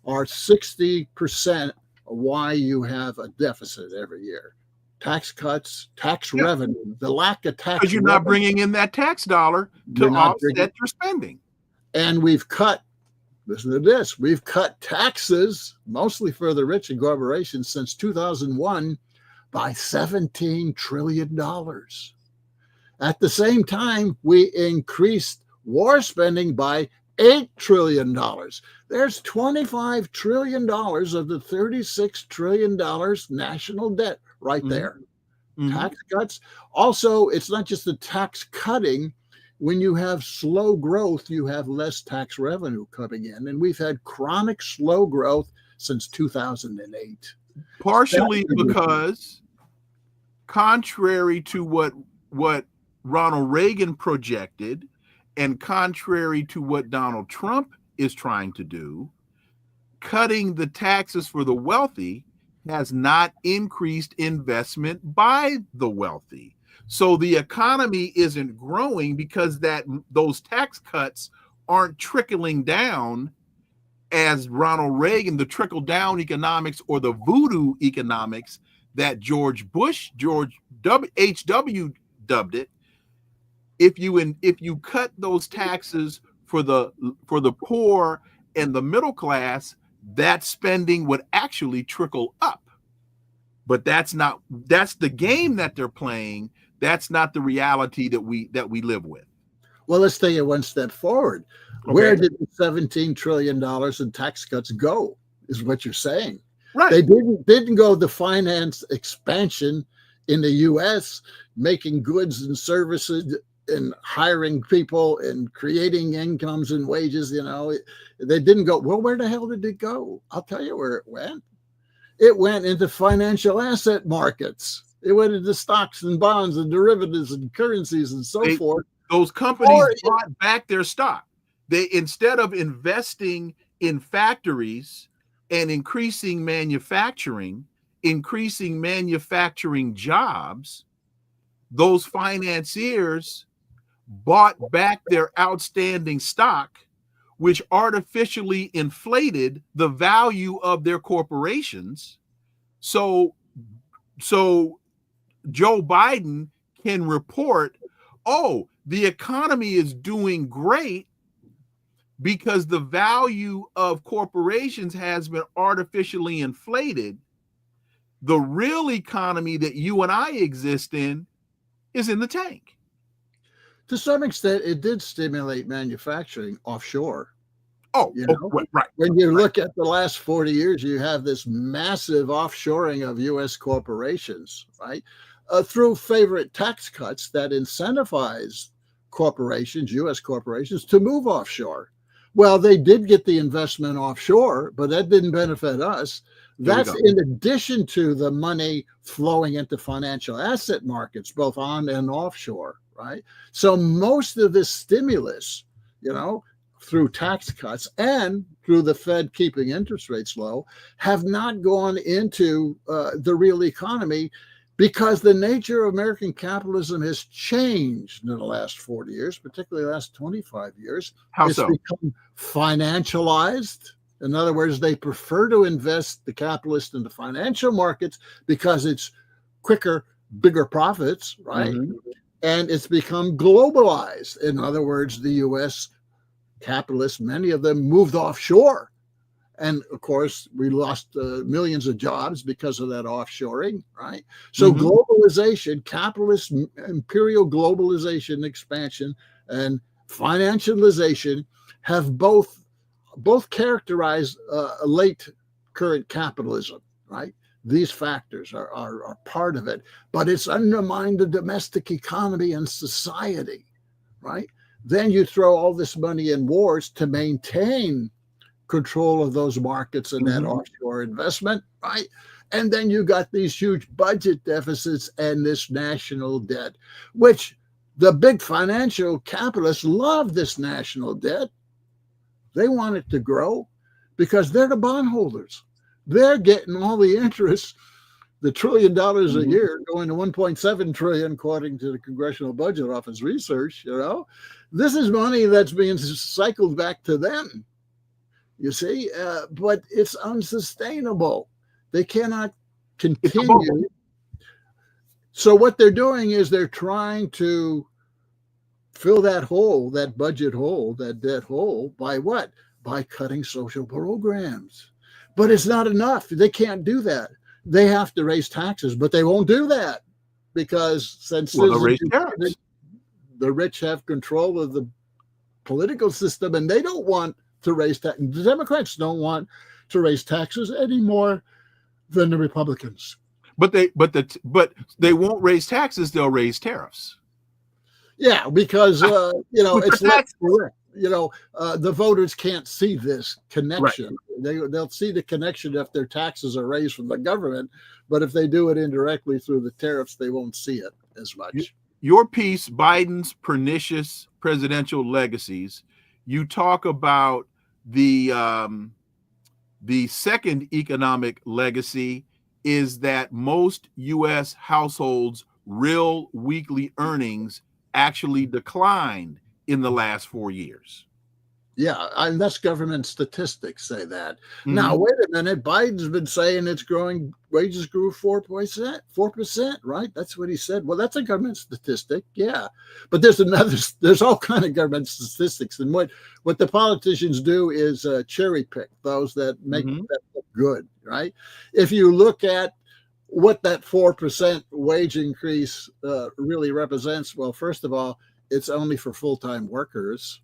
are 60% why you have a deficit every year. Tax cuts, tax revenue, the lack of tax. Because you're not bringing in that tax dollar to offset your spending. And we've cut, listen to this, we've cut taxes, mostly for the rich and corporations, since 2001 by $17 trillion. At the same time, we increased war spending by $8 trillion. There's $25 trillion of the $36 trillion national debt right there. Tax cuts. Also, it's not just the tax cutting. When you have slow growth, you have less tax revenue coming in. And we've had chronic slow growth since 2008. Partially because, contrary to what Ronald Reagan projected, and contrary to what Donald Trump is trying to do, cutting the taxes for the wealthy has not increased investment by the wealthy. So the economy isn't growing because those tax cuts aren't trickling down as Ronald Reagan, the trickle down economics or the voodoo economics that George H.W. dubbed it. If you cut those taxes for the poor and the middle class, that spending would actually trickle up. But that's the game that they're playing. That's not the reality that we live with. Well, let's take it one step forward. Okay. Where did the $17 trillion in tax cuts go, is what you're saying. Right. They didn't go to finance expansion in the U.S., making goods and services and hiring people and creating incomes and wages. They didn't go, well, where the hell did it go? I'll tell you where it went. It went into financial asset markets. It went into stocks and bonds and derivatives and currencies and so forth. Those companies brought back their stock. They, instead of investing in factories and increasing manufacturing increasing manufacturing jobs, those financiers bought back their outstanding stock, which artificially inflated the value of their corporations. So Joe Biden can report, oh, the economy is doing great because the value of corporations has been artificially inflated. The real economy that you and I exist in is in the tank. To some extent, it did stimulate manufacturing offshore. Oh, right. When you look at the last 40 years, you have this massive offshoring of U.S. corporations, right? Through favorite tax cuts that incentivize corporations, U.S. corporations, to move offshore. Well, they did get the investment offshore, but that didn't benefit us. That's in addition to the money flowing into financial asset markets, both on and offshore, right? So most of this stimulus, through tax cuts and through the Fed keeping interest rates low, have not gone into the real economy, because the nature of American capitalism has changed in the last 40 years, particularly the last 25 years. How so? It's become financialized. In other words, they prefer to invest the capitalist in the financial markets because it's quicker, bigger profits, right? Mm-hmm. And it's become globalized. In other words, the U.S. capitalists, many of them moved offshore. And of course, we lost millions of jobs because of that offshoring, right? So globalization, capitalist, imperial globalization, expansion, and financialization have both characterized late current capitalism, right? These factors are part of it, but it's undermined the domestic economy and society, right? Then you throw all this money in wars to maintain control of those markets and that offshore investment, right? And then you got these huge budget deficits and this national debt, which the big financial capitalists love this national debt. They want it to grow because they're the bondholders. They're getting all the interest, the $1 trillion a year going to 1.7 trillion, according to the Congressional Budget Office research. This is money that's being cycled back to them. You see, but it's unsustainable. They cannot continue. So what they're doing is they're trying to fill that hole, that budget hole, that debt hole, by what? By cutting social programs. But it's not enough. They can't do that. They have to raise taxes, but they won't do that because since the rich have control of the political system, and they don't want to raise taxes. The Democrats don't want to raise taxes any more than the Republicans. But they won't raise taxes. They'll raise tariffs. Yeah, because it's less correct. The voters can't see this connection. Right. They'll see the connection if their taxes are raised from the government, but if they do it indirectly through the tariffs, they won't see it as much. Your piece, Biden's pernicious presidential legacies. You talk about the second economic legacy is that most U.S. households' real weekly earnings actually declined in the last 4 years. Yeah, and that's government statistics say that. Now, wait a minute. Biden's been saying it's growing. Wages grew 4%, right? That's what he said. Well, that's a government statistic. Yeah. But there's all kind of government statistics. And what the politicians do is cherry pick those that make that look good, right? If you look at what that 4% wage increase really represents, well, first of all, it's only for full-time workers.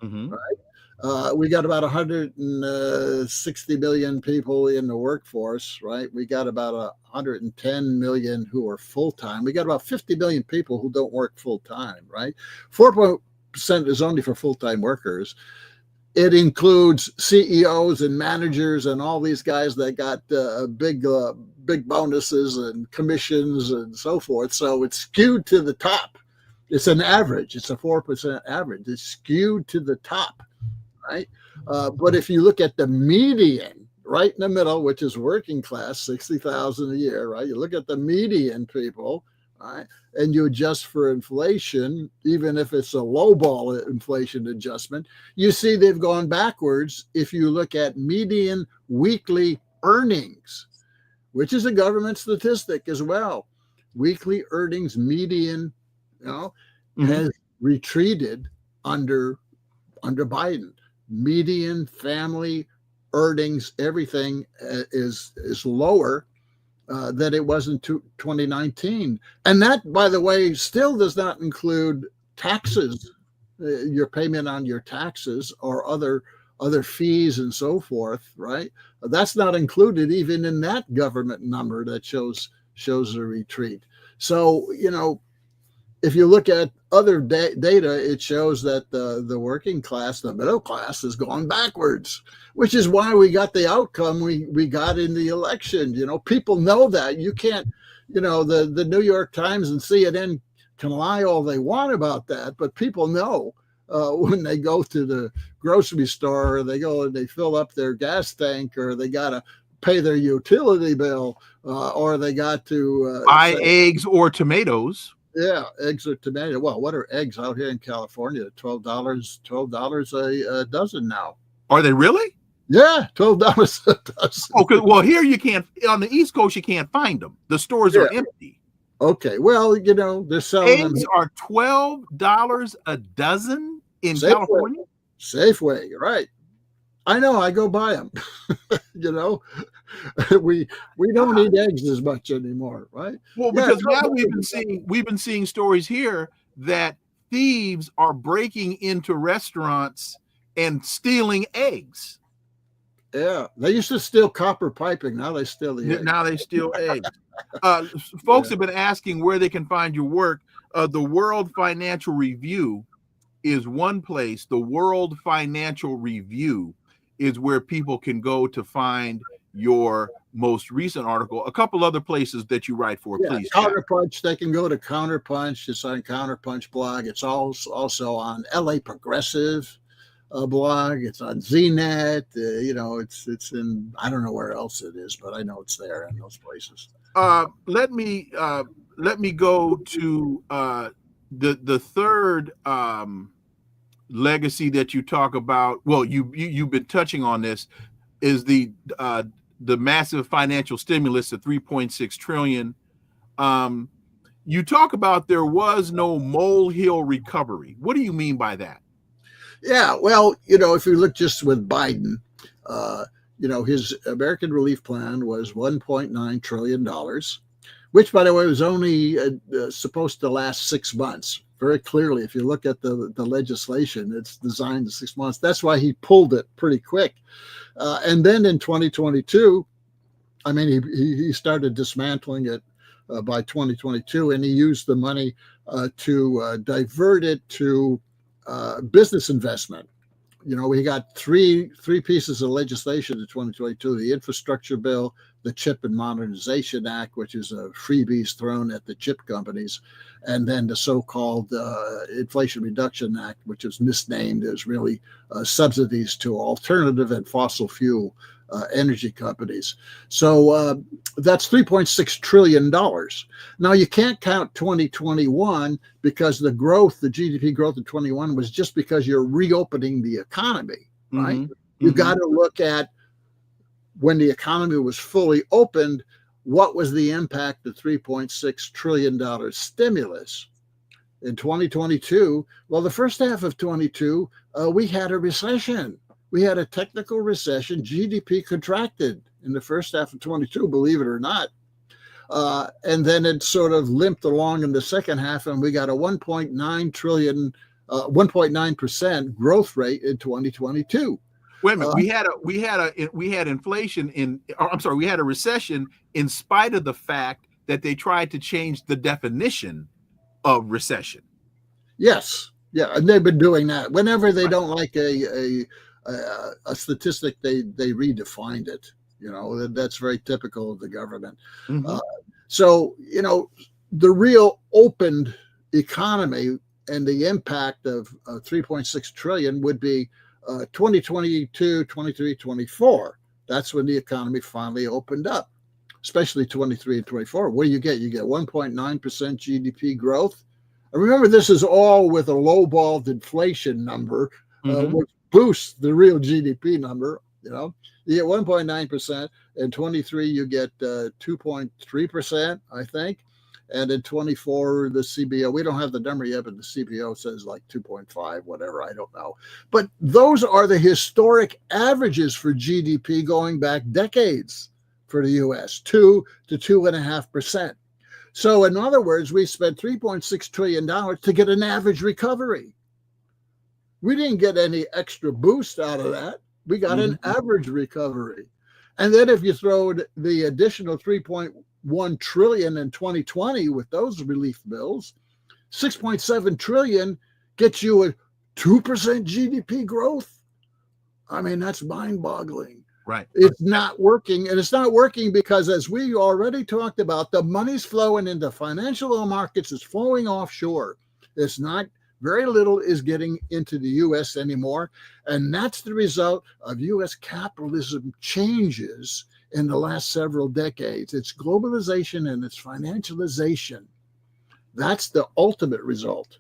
Right. We got about 160 million people in the workforce, right? We got about 110 million who are full-time. We got about 50 million people who don't work full-time, right? 4% is only for full-time workers. It includes CEOs and managers and all these guys that got big bonuses and commissions and so forth. So it's skewed to the top. It's an average. It's a 4% average. It's skewed to the top, right? But if you look at the median, right in the middle, which is working class, 60,000 a year, right? You look at the median people, right? And you adjust for inflation, even if it's a lowball inflation adjustment, you see they've gone backwards. If you look at median weekly earnings, which is a government statistic as well, weekly earnings median, has retreated under Biden. Median family earnings, everything is lower than it was in 2019. And that, by the way, still does not include taxes, your payment on your taxes or other fees and so forth, right? That's not included even in that government number that shows a retreat. So, if you look at other data, it shows that the working class, the middle class, has gone backwards, which is why we got the outcome we got in the election. People know that. You can't, the New York Times and CNN can lie all they want about that, but people know when they go to the grocery store, or they go and they fill up their gas tank, or they got to pay their utility bill, or they got to buy eggs or tomatoes. Yeah, eggs or tomato. Well, what are eggs out here in California? $12 a dozen now. Are they really? Yeah, $12 a dozen. Okay, well, here you can't. On the East Coast, you can't find them. The stores are empty. Okay, well, they're selling eggs them. Are $12 a dozen in Safeway. California? Safeway, right? I know. I go buy them. We don't eat eggs as much anymore, right? Well, because now we've been seeing stories here that thieves are breaking into restaurants and stealing eggs. Yeah, they used to steal copper piping. Now they steal the eggs. Now they steal eggs. Folks have been asking where they can find your work. The World Financial Review is one place. The World Financial Review is where people can go to find your most recent article. A couple other places that you write for, please. Counterpunch. They can go to Counterpunch. It's on Counterpunch blog. It's also on LA Progressive blog. It's on ZNet. It's in, I don't know where else it is, but I know it's there in those places. Let me go to the third legacy that you talk about. Well, you've been touching on this, is the massive financial stimulus of $3.6 trillion. You talk about there was no molehill recovery. What do you mean by that? Yeah, well, if you look just with Biden, his American Relief Plan was $1.9 trillion, which, by the way, was only supposed to last 6 months. Very clearly, if you look at the legislation, it's designed to 6 months. That's why he pulled it pretty quick. And then in 2022, he started dismantling it by 2022, and he used the money to divert it to business investment. We got three pieces of legislation in 2022: the infrastructure bill, the Chip and Modernization Act, which is a freebies thrown at the chip companies, and then the so-called Inflation Reduction Act, which is misnamed as really subsidies to alternative and fossil fuel energy companies. So that's $3.6 trillion. Now, you can't count 2021 because the GDP growth in 21 was just because you're reopening the economy, right? Mm-hmm. You got to look at when the economy was fully opened, what was the impact of $3.6 trillion stimulus? In 2022, well, the first half of 22, we had a recession. We had a technical recession. GDP contracted in the first half of 22, believe it or not. And then it sort of limped along in the second half, and we got a 1.9% growth rate in 2022. Wait a minute. We had inflation we had a recession in spite of the fact that they tried to change the definition of recession. Yes. Yeah. And they've been doing that. Whenever they don't like a statistic, they redefined it. That's very typical of the government. Mm-hmm. So the real opened economy and the impact of 3.6 trillion would be 2022, 23, 24. that's when the economy finally opened up, especially 23 and 24. What do you get? You get 1.9% GDP growth. And remember, this is all with a low-balled inflation number, which boosts the real GDP number. You get 1.9%. In 23, you get 2.3%, I think. And in 24, the CBO, we don't have the number yet, but the CBO says like 2.5, whatever, I don't know. But those are the historic averages for GDP going back decades for the US, 2 to 2.5%. So in other words, we spent $3.6 trillion to get an average recovery. We didn't get any extra boost out of that. We got an average recovery. And then if you throw the additional 3.1 trillion in 2020 with those relief bills, 6.7 trillion gets you a 2% GDP growth. I mean, that's mind-boggling. Right. It's not working. And it's not working because, as we already talked about, the money's flowing into financial markets. It's flowing offshore. It's not, very little is getting into the U.S. anymore. And that's the result of U.S. capitalism changes in the last several decades. It's globalization and it's financialization. That's the ultimate result.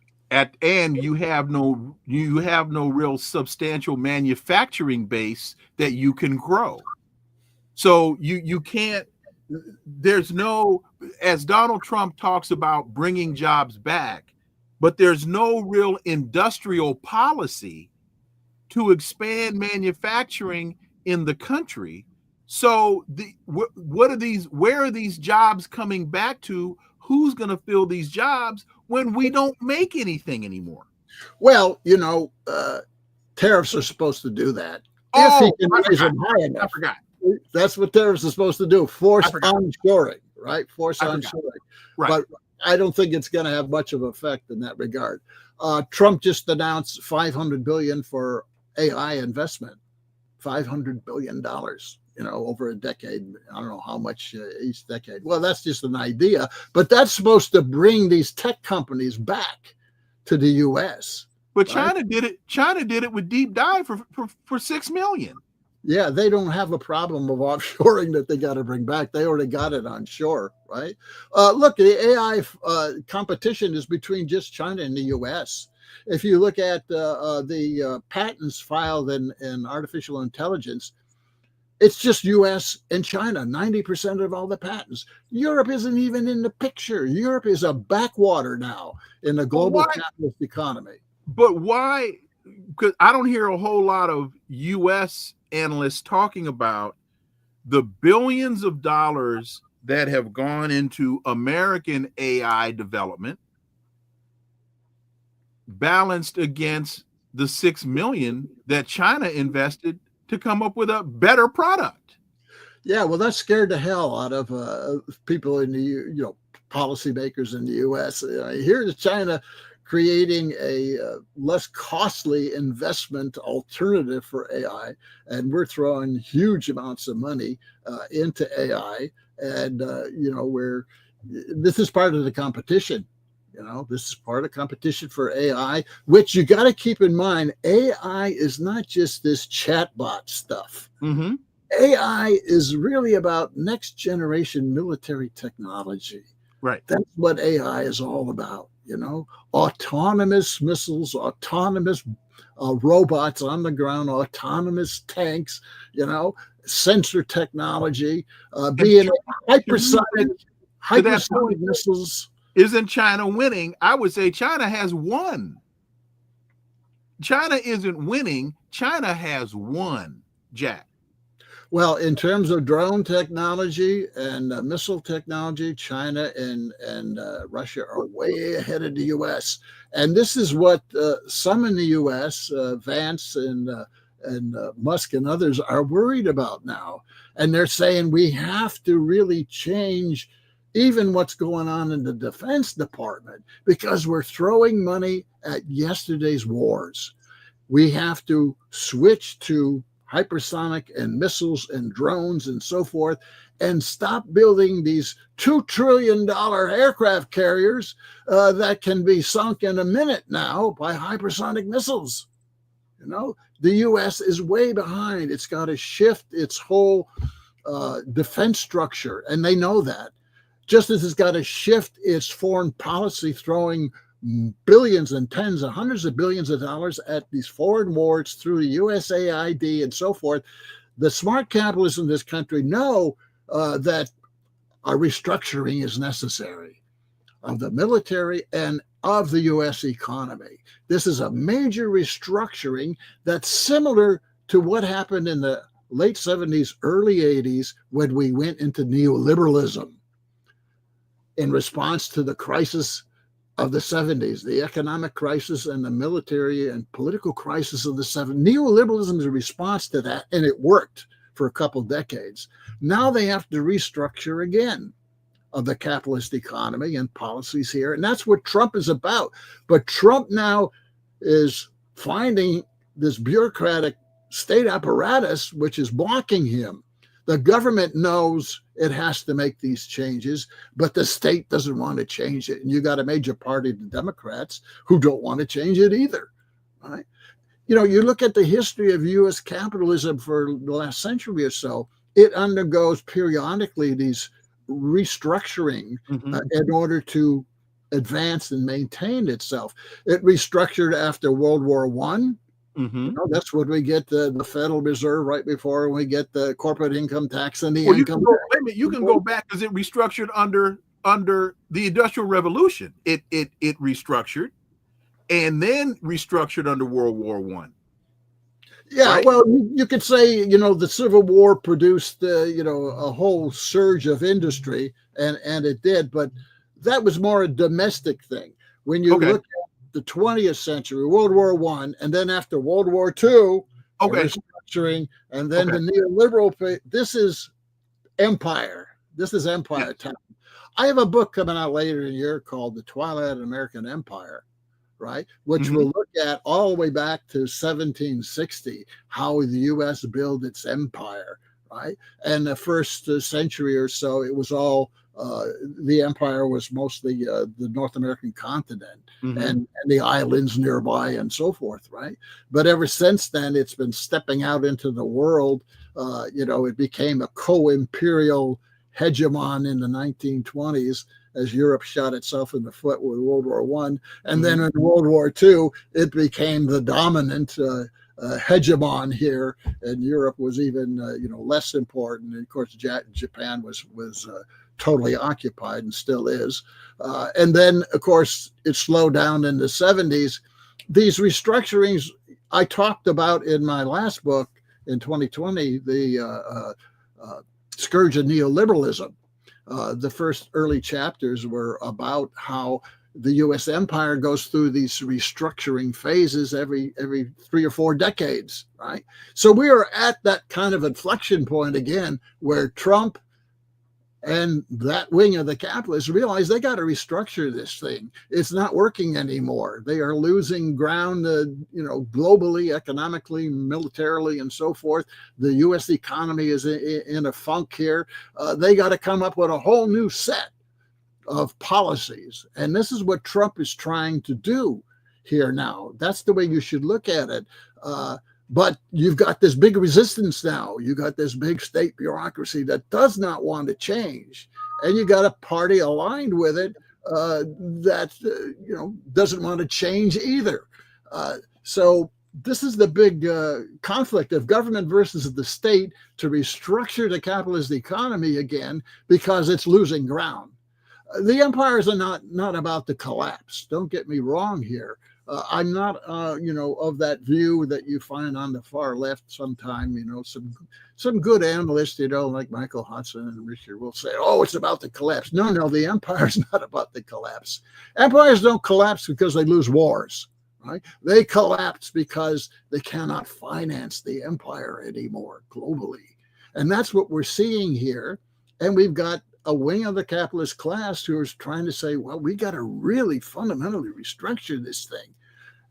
And you have no real substantial manufacturing base that you can grow. So you can't, there's no, as Donald Trump talks about bringing jobs back, but there's no real industrial policy to expand manufacturing in the country. So where are these jobs coming back to? Who's going to fill these jobs when we don't make anything anymore? Well, tariffs are supposed to do that. Oh, if he can raise them high enough. I forgot. That's what tariffs are supposed to do. Force onshoring, right? Force onshoring. Right. But I don't think it's going to have much of an effect in that regard. Trump just announced $500 billion for AI investment. $500 billion. Over a decade. I don't know how much each decade. Well, that's just an idea, but that's supposed to bring these tech companies back to the U.S. But right? China did it with deep dive for $6 million. Yeah, they don't have a problem of offshoring that they got to bring back. They already got it on shore, right? Look, the AI competition is between just China and the U.S. If you look at the patents filed in artificial intelligence, it's just U.S. and China, 90% of all the patents. Europe isn't even in the picture. Europe is a backwater now in the global capitalist economy. But why? Because I don't hear a whole lot of U.S. analysts talking about the billions of dollars that have gone into American AI development balanced against the $6 million that China invested to come up with a better product. Yeah, well, that scared the hell out of people in the policymakers in the U.S. Here's China creating a less costly investment alternative for AI, and we're throwing huge amounts of money into AI, and this is part of the competition. This is part of competition for AI, which you got to keep in mind. AI is not just this chatbot stuff. Mm-hmm. AI is really about next generation military technology. Right. That's what AI is all about. Autonomous missiles, autonomous robots on the ground, autonomous tanks, sensor technology, being hypersonic missiles. Isn't China winning? I would say China has won. China isn't winning. China has won, Jack. Well, in terms of drone technology and missile technology, China and Russia are way ahead of the U.S. And this is what some in the U.S., Vance and Musk and others, are worried about now. And they're saying we have to really change even what's going on in the Defense Department, because we're throwing money at yesterday's wars. We have to switch to hypersonic and missiles and drones and so forth, and stop building these $2 trillion aircraft carriers that can be sunk in a minute now by hypersonic missiles. The U.S. is way behind. It's got to shift its whole defense structure, and they know that. Just as it's got to shift its foreign policy, throwing billions and tens of hundreds of billions of dollars at these foreign wars through the USAID and so forth. The smart capitalists in this country know that a restructuring is necessary of the military and of the U.S. economy. This is a major restructuring that's similar to what happened in the late 70s, early 80s, when we went into neoliberalism in response to the crisis of the 70s, the economic crisis and the military and political crisis of the 70s. Neoliberalism is a response to that, and it worked for a couple decades. Now they have to restructure again of the capitalist economy and policies here, and that's what Trump is about. But Trump now is finding this bureaucratic state apparatus which is blocking him. The government knows it has to make these changes, but the state doesn't want to change it. And you got a major party, the Democrats, who don't want to change it either. Right? You look at the history of U.S. capitalism for the last century or so, it undergoes periodically these restructuring in order to advance and maintain itself. It restructured after World War I. That's when we get the Federal Reserve, right before we get the corporate income tax and the income tax. You can go back because it restructured under the Industrial Revolution. It restructured and then restructured under World War I. Yeah, right? Well, you could say, the Civil War produced, a whole surge of industry, and it did, but that was more a domestic thing. When you look at the 20th century, World War I, and then after World War II, restructuring, and then the neoliberal, this is empire. This is empire time. I have a book coming out later in the year called The Twilight of American Empire, right? Which will look at all the way back to 1760, how the U.S. built its empire, right? And the first century or so, it was all the empire was mostly the North American continent and the islands nearby and so forth, right? But ever since then, it's been stepping out into the world. It became a co-imperial hegemon in the 1920s as Europe shot itself in the foot with World War I. And then in World War II, it became the dominant hegemon here, and Europe was even less important. And of course, Japan was totally occupied and still is. And then, of course, it slowed down in the 70s. These restructurings I talked about in my last book in 2020, the Scourge of Neoliberalism. The first early chapters were about how the U.S. empire goes through these restructuring phases every 3 or 4 decades, right? So we are at that kind of inflection point again, where Trump and that wing of the capitalists realize they got to restructure this thing. It's not working anymore. They are losing ground, globally, economically, militarily, and so forth. The U.S. economy is in a funk here. They got to come up with a whole new set of policies. And this is what Trump is trying to do here now. That's the way you should look at it. But you've got this big resistance now. You got this big state bureaucracy that does not want to change. And you got a party aligned with it that doesn't want to change either. So this is the big conflict of government versus the state to restructure the capitalist economy again, because it's losing ground. The empires are not about to collapse. Don't get me wrong here. I'm not, of that view that you find on the far left sometime. Some good analysts, like Michael Hudson and Richard will say, "Oh, it's about to collapse." No, the empire is not about to collapse. Empires don't collapse because they lose wars, right? They collapse because they cannot finance the empire anymore globally, and that's what we're seeing here. And we've got a wing of the capitalist class who is trying to say, well, we got to really fundamentally restructure this thing.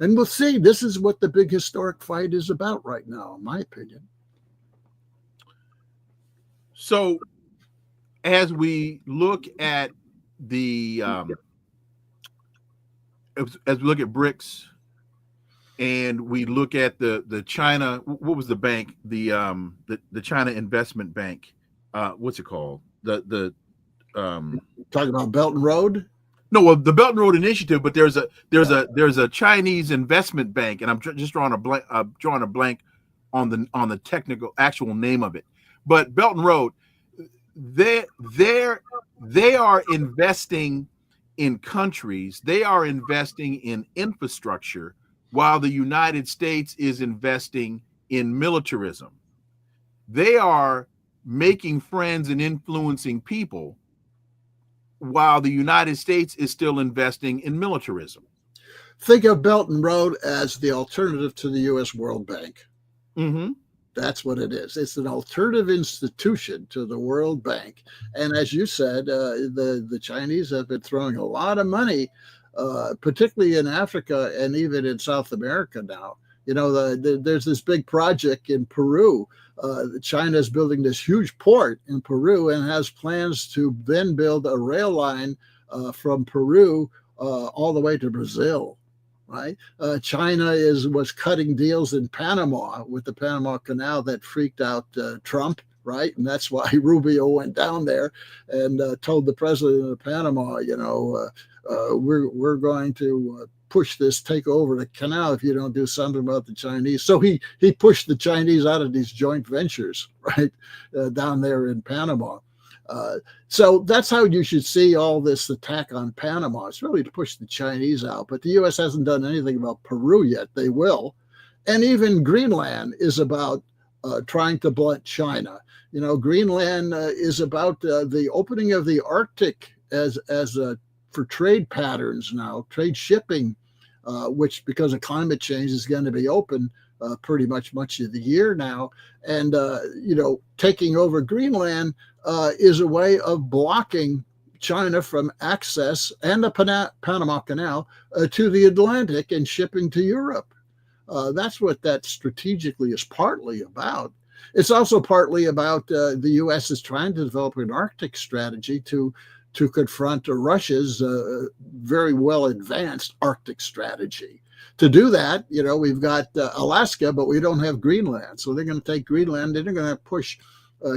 And we'll see. This is what the big historic fight is about right now, in my opinion. So as we look at the, as we look at BRICS and we look at the China, what was the bank? The China Investment Bank. What's it called? The Talking about Belt and Road? No, well, the Belt and Road Initiative, but there's a Chinese investment bank, and I'm just drawing a blank on the technical actual name of it. But Belt and Road, they are investing in countries, they are investing in infrastructure, while the United States is investing in militarism. They are making friends and influencing people, while the United States is still investing in militarism. Think of Belt and Road as the alternative to the U.S. World Bank. Mm-hmm. That's what it is. It's an alternative institution to the World Bank. And as you said, the Chinese have been throwing a lot of money, particularly in Africa and even in South America now. You know, there's this big project in Peru. China is building this huge port in Peru and has plans to then build a rail line from Peru all the way to Brazil. Right? China was cutting deals in Panama with the Panama Canal that freaked out Trump, right? And that's why Rubio went down there and told the president of Panama, you know, we're going to push this, take over the canal if you don't do something about the Chinese. So he pushed the Chinese out of these joint ventures, right, down there in Panama. So that's how you should see all this attack on Panama. It's really to push the Chinese out. But the U.S. hasn't done anything about Peru yet. They will. And even Greenland is about trying to blunt China. You know, Greenland is about the opening of the Arctic as for trade patterns now, trade shipping, which because of climate change is going to be open pretty much of the year now. And, you know, taking over Greenland is a way of blocking China from access and the Panama Canal to the Atlantic and shipping to Europe. That's what that strategically is partly about. It's also partly about the U.S. is trying to develop an Arctic strategy to confront Russia's very well advanced Arctic strategy. To do that, you know, we've got Alaska, but we don't have Greenland. So they're going to take Greenland and they're going to push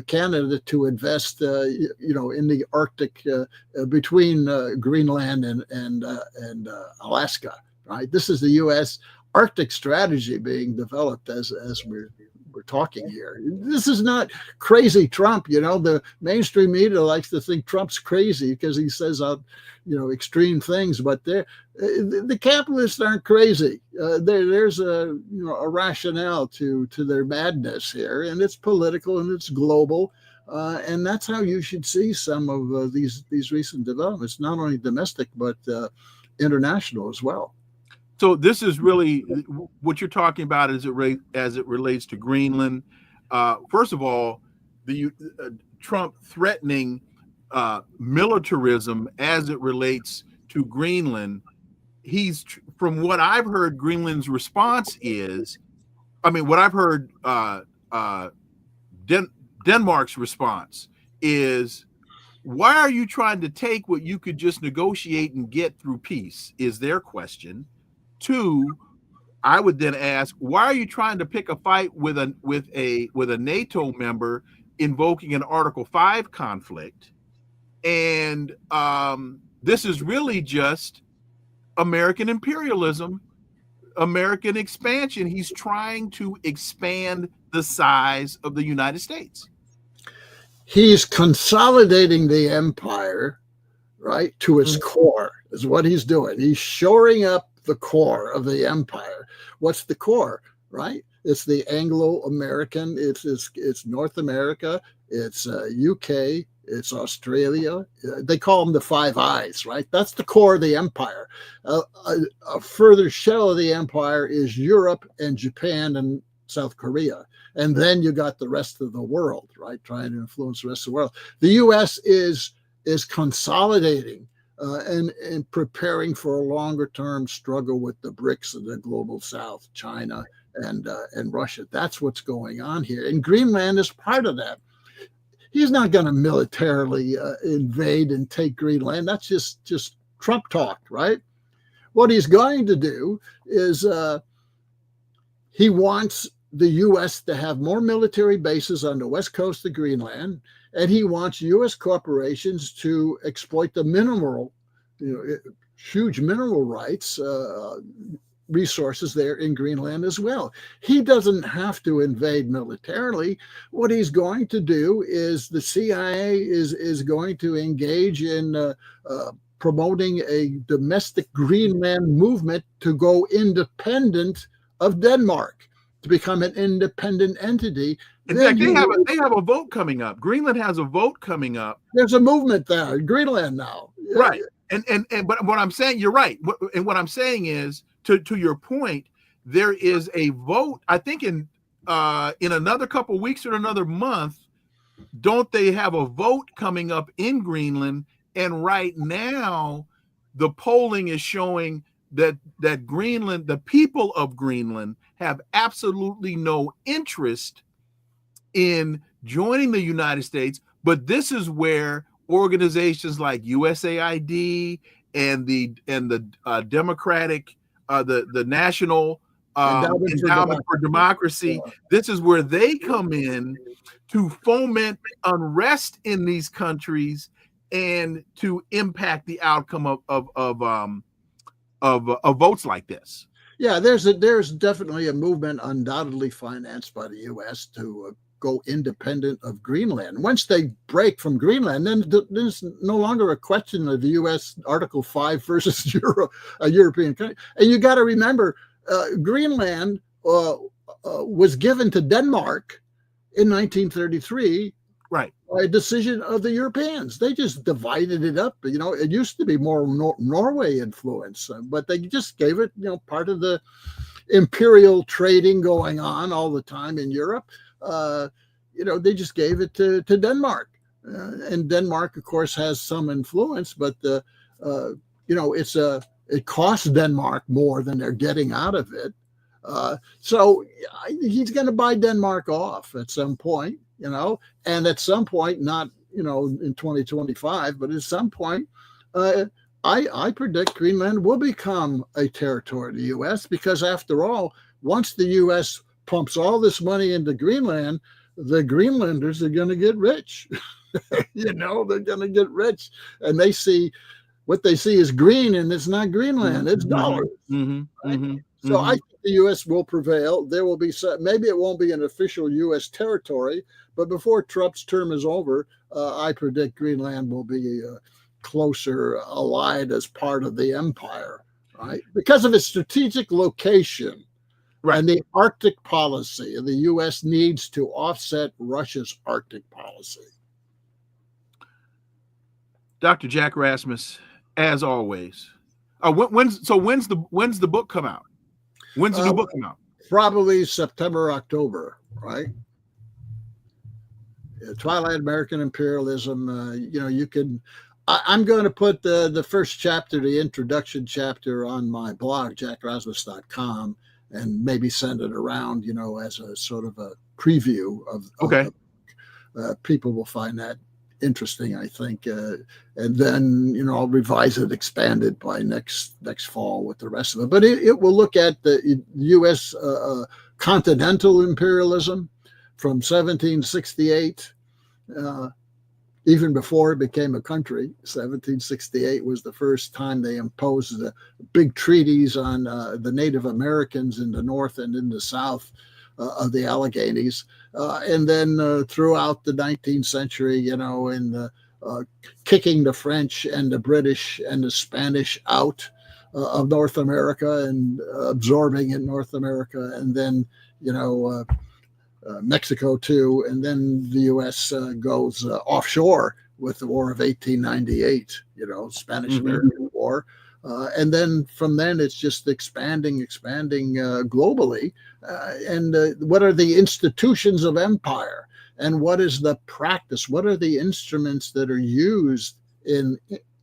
Canada to invest, you know, in the Arctic between Greenland and Alaska. Right. This is the U.S. Arctic strategy being developed as we're talking here. This is not crazy Trump. You know, the mainstream media likes to think Trump's crazy because he says, you know, extreme things. But the capitalists aren't crazy. There's a rationale to their madness here, and it's political and it's global. And that's how you should see some of these recent developments, not only domestic but international as well. So this is really what you're talking about as it relates to Greenland. First of all, the Trump threatening militarism as it relates to Greenland. He's, from what I've heard, Greenland's response is, I mean, what I've heard, Denmark's response is, why are you trying to take what you could just negotiate and get through peace? Is their question. Two, I would then ask, why are you trying to pick a fight with a NATO member invoking an Article 5 conflict? And this is really just American imperialism, American expansion. He's trying to expand the size of the United States. He's consolidating the empire, right, to its core is what he's doing. He's shoring up the core of the empire. What's the core, right? It's the Anglo-American, it's North America, it's UK, it's Australia. They call them the Five Eyes, right? That's the core of the empire. A further shell of the empire is Europe and Japan and South Korea. And then you got the rest of the world, right? Trying to influence the rest of the world. The U.S. is consolidating and preparing for a longer term struggle with the BRICS of the global South, China and Russia. That's what's going on here. And Greenland is part of that. He's not going to militarily invade and take Greenland. That's just Trump talk, right? What he's going to do is he wants the U.S. to have more military bases on the west coast of Greenland, and he wants U.S. corporations to exploit the mineral, huge mineral rights, resources there in Greenland as well. He doesn't have to invade militarily. What he's going to do is the CIA is going to engage in promoting a domestic Greenland movement to go independent of Denmark, to become an independent entity. In fact, they have a vote coming up. Greenland has a vote coming up. There's a movement there in Greenland now. Right. But what I'm saying, you're right. And what I'm saying is, to your point, there is a vote, I think in another couple of weeks or another month, don't they have a vote coming up in Greenland? And right now, the polling is showing that Greenland, the people of Greenland, have absolutely no interest in joining the United States. But this is where organizations like USAID and the Democratic, the National Endowment for Democracy, this is where they come in to foment unrest in these countries and to impact the outcome of votes like this. Yeah, there's definitely a movement undoubtedly financed by the U.S. to go independent of Greenland. Once they break from Greenland, then there's no longer a question of the U.S. Article 5 versus a European country. And you got to remember, Greenland was given to Denmark in 1933. Right. By a decision of the Europeans. They just divided it up. It used to be more Norway influence, but they just gave it, part of the imperial trading going on all the time in Europe. They just gave it to Denmark. And Denmark, of course, has some influence, but it costs Denmark more than they're getting out of it. So he's going to buy Denmark off at some point. And at some point, not, in 2025, but at some point, I predict Greenland will become a territory of the U.S. because after all, once the U.S. pumps all this money into Greenland, the Greenlanders are going to get rich. They're going to get rich. And what they see is green, and it's not Greenland, it's dollars. Mm-hmm. Right? Mm-hmm. So I think the U.S. will prevail. There will be maybe it won't be an official U.S. territory, but before Trump's term is over, I predict Greenland will be closer allied as part of the empire, right? Because of its strategic location, right, and the Arctic policy. The U.S. needs to offset Russia's Arctic policy. Dr. Jack Rasmus, as always. When's the book come out? When's the new book come out? Probably September, October, right? Twilight American Imperialism. You can. I'm going to put the first chapter, the introduction chapter, on my blog, jackrasmus.com, and maybe send it around, as a sort of a preview of okay. People will find that interesting, I think, and then I'll revise it, expand it by next fall with the rest of it. But it will look at the U.S. Continental imperialism from 1768, even before it became a country. 1768 was the first time they imposed the big treaties on the Native Americans in the north and in the south of the Alleghenies. And then throughout the 19th century, in kicking the French and the British and the Spanish out of North America and absorbing in North America, and then, Mexico too. And then the U.S. goes offshore with the War of 1898, Spanish-American War. And then from then it's just expanding globally. And what are the institutions of empire? And what is the practice? What are the instruments that are used in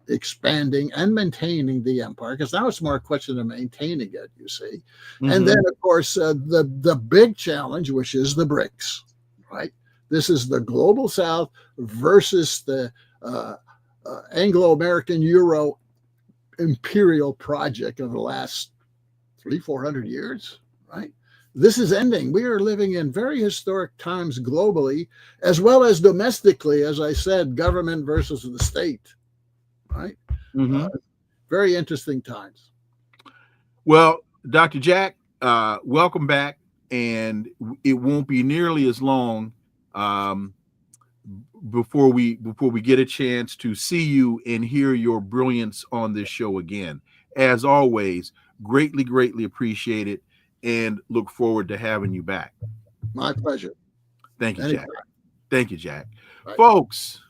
expanding and maintaining the empire? Because now it's more a question of maintaining it, you see. Mm-hmm. And then, of course, the big challenge, which is the BRICS, right? This is the global South versus the Anglo-American Euro imperial project of the last 300-400 years, right? this is ending. We are living in very historic times globally, as well as domestically, as I said, government versus the state, right? Mm-hmm. Very interesting times. Well, Dr. Jack, welcome back. And it won't be nearly as long before we get a chance to see you and hear your brilliance on this show again. As always, greatly appreciate it, and look forward to having you back. My pleasure. Thank you, Anytime. Jack. Thank you, Jack. Right. Folks,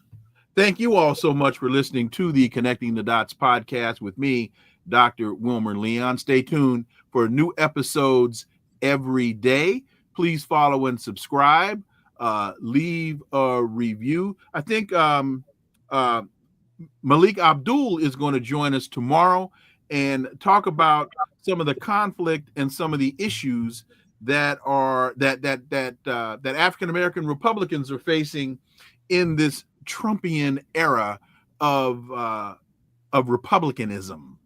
thank you all so much for listening to the Connecting the Dots podcast with me, Dr. Wilmer Leon. Stay tuned for new episodes every day. Please follow and subscribe. Leave a review. I think Malik Abdul is going to join us tomorrow and talk about some of the conflict and some of the issues that African American Republicans are facing in this Trumpian era of Republicanism.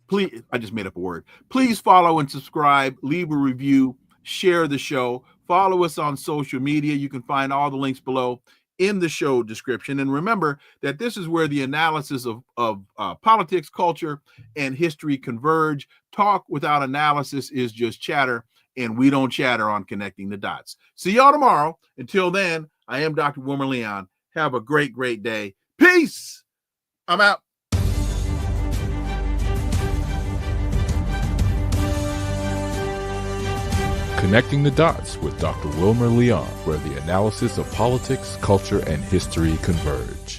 Please, I just made up a word. Please follow and subscribe, leave a review, share the show, follow us on social media. You can find all the links below in the show description. And remember that this is where the analysis of politics, culture, and history converge. Talk without analysis is just chatter, and we don't chatter on Connecting the Dots. See y'all tomorrow. Until then, I am Dr. Wilmer Leon. Have a great day. Peace. I'm out. Connecting the Dots with Dr. Wilmer Leon, where the analysis of politics, culture, and history converge.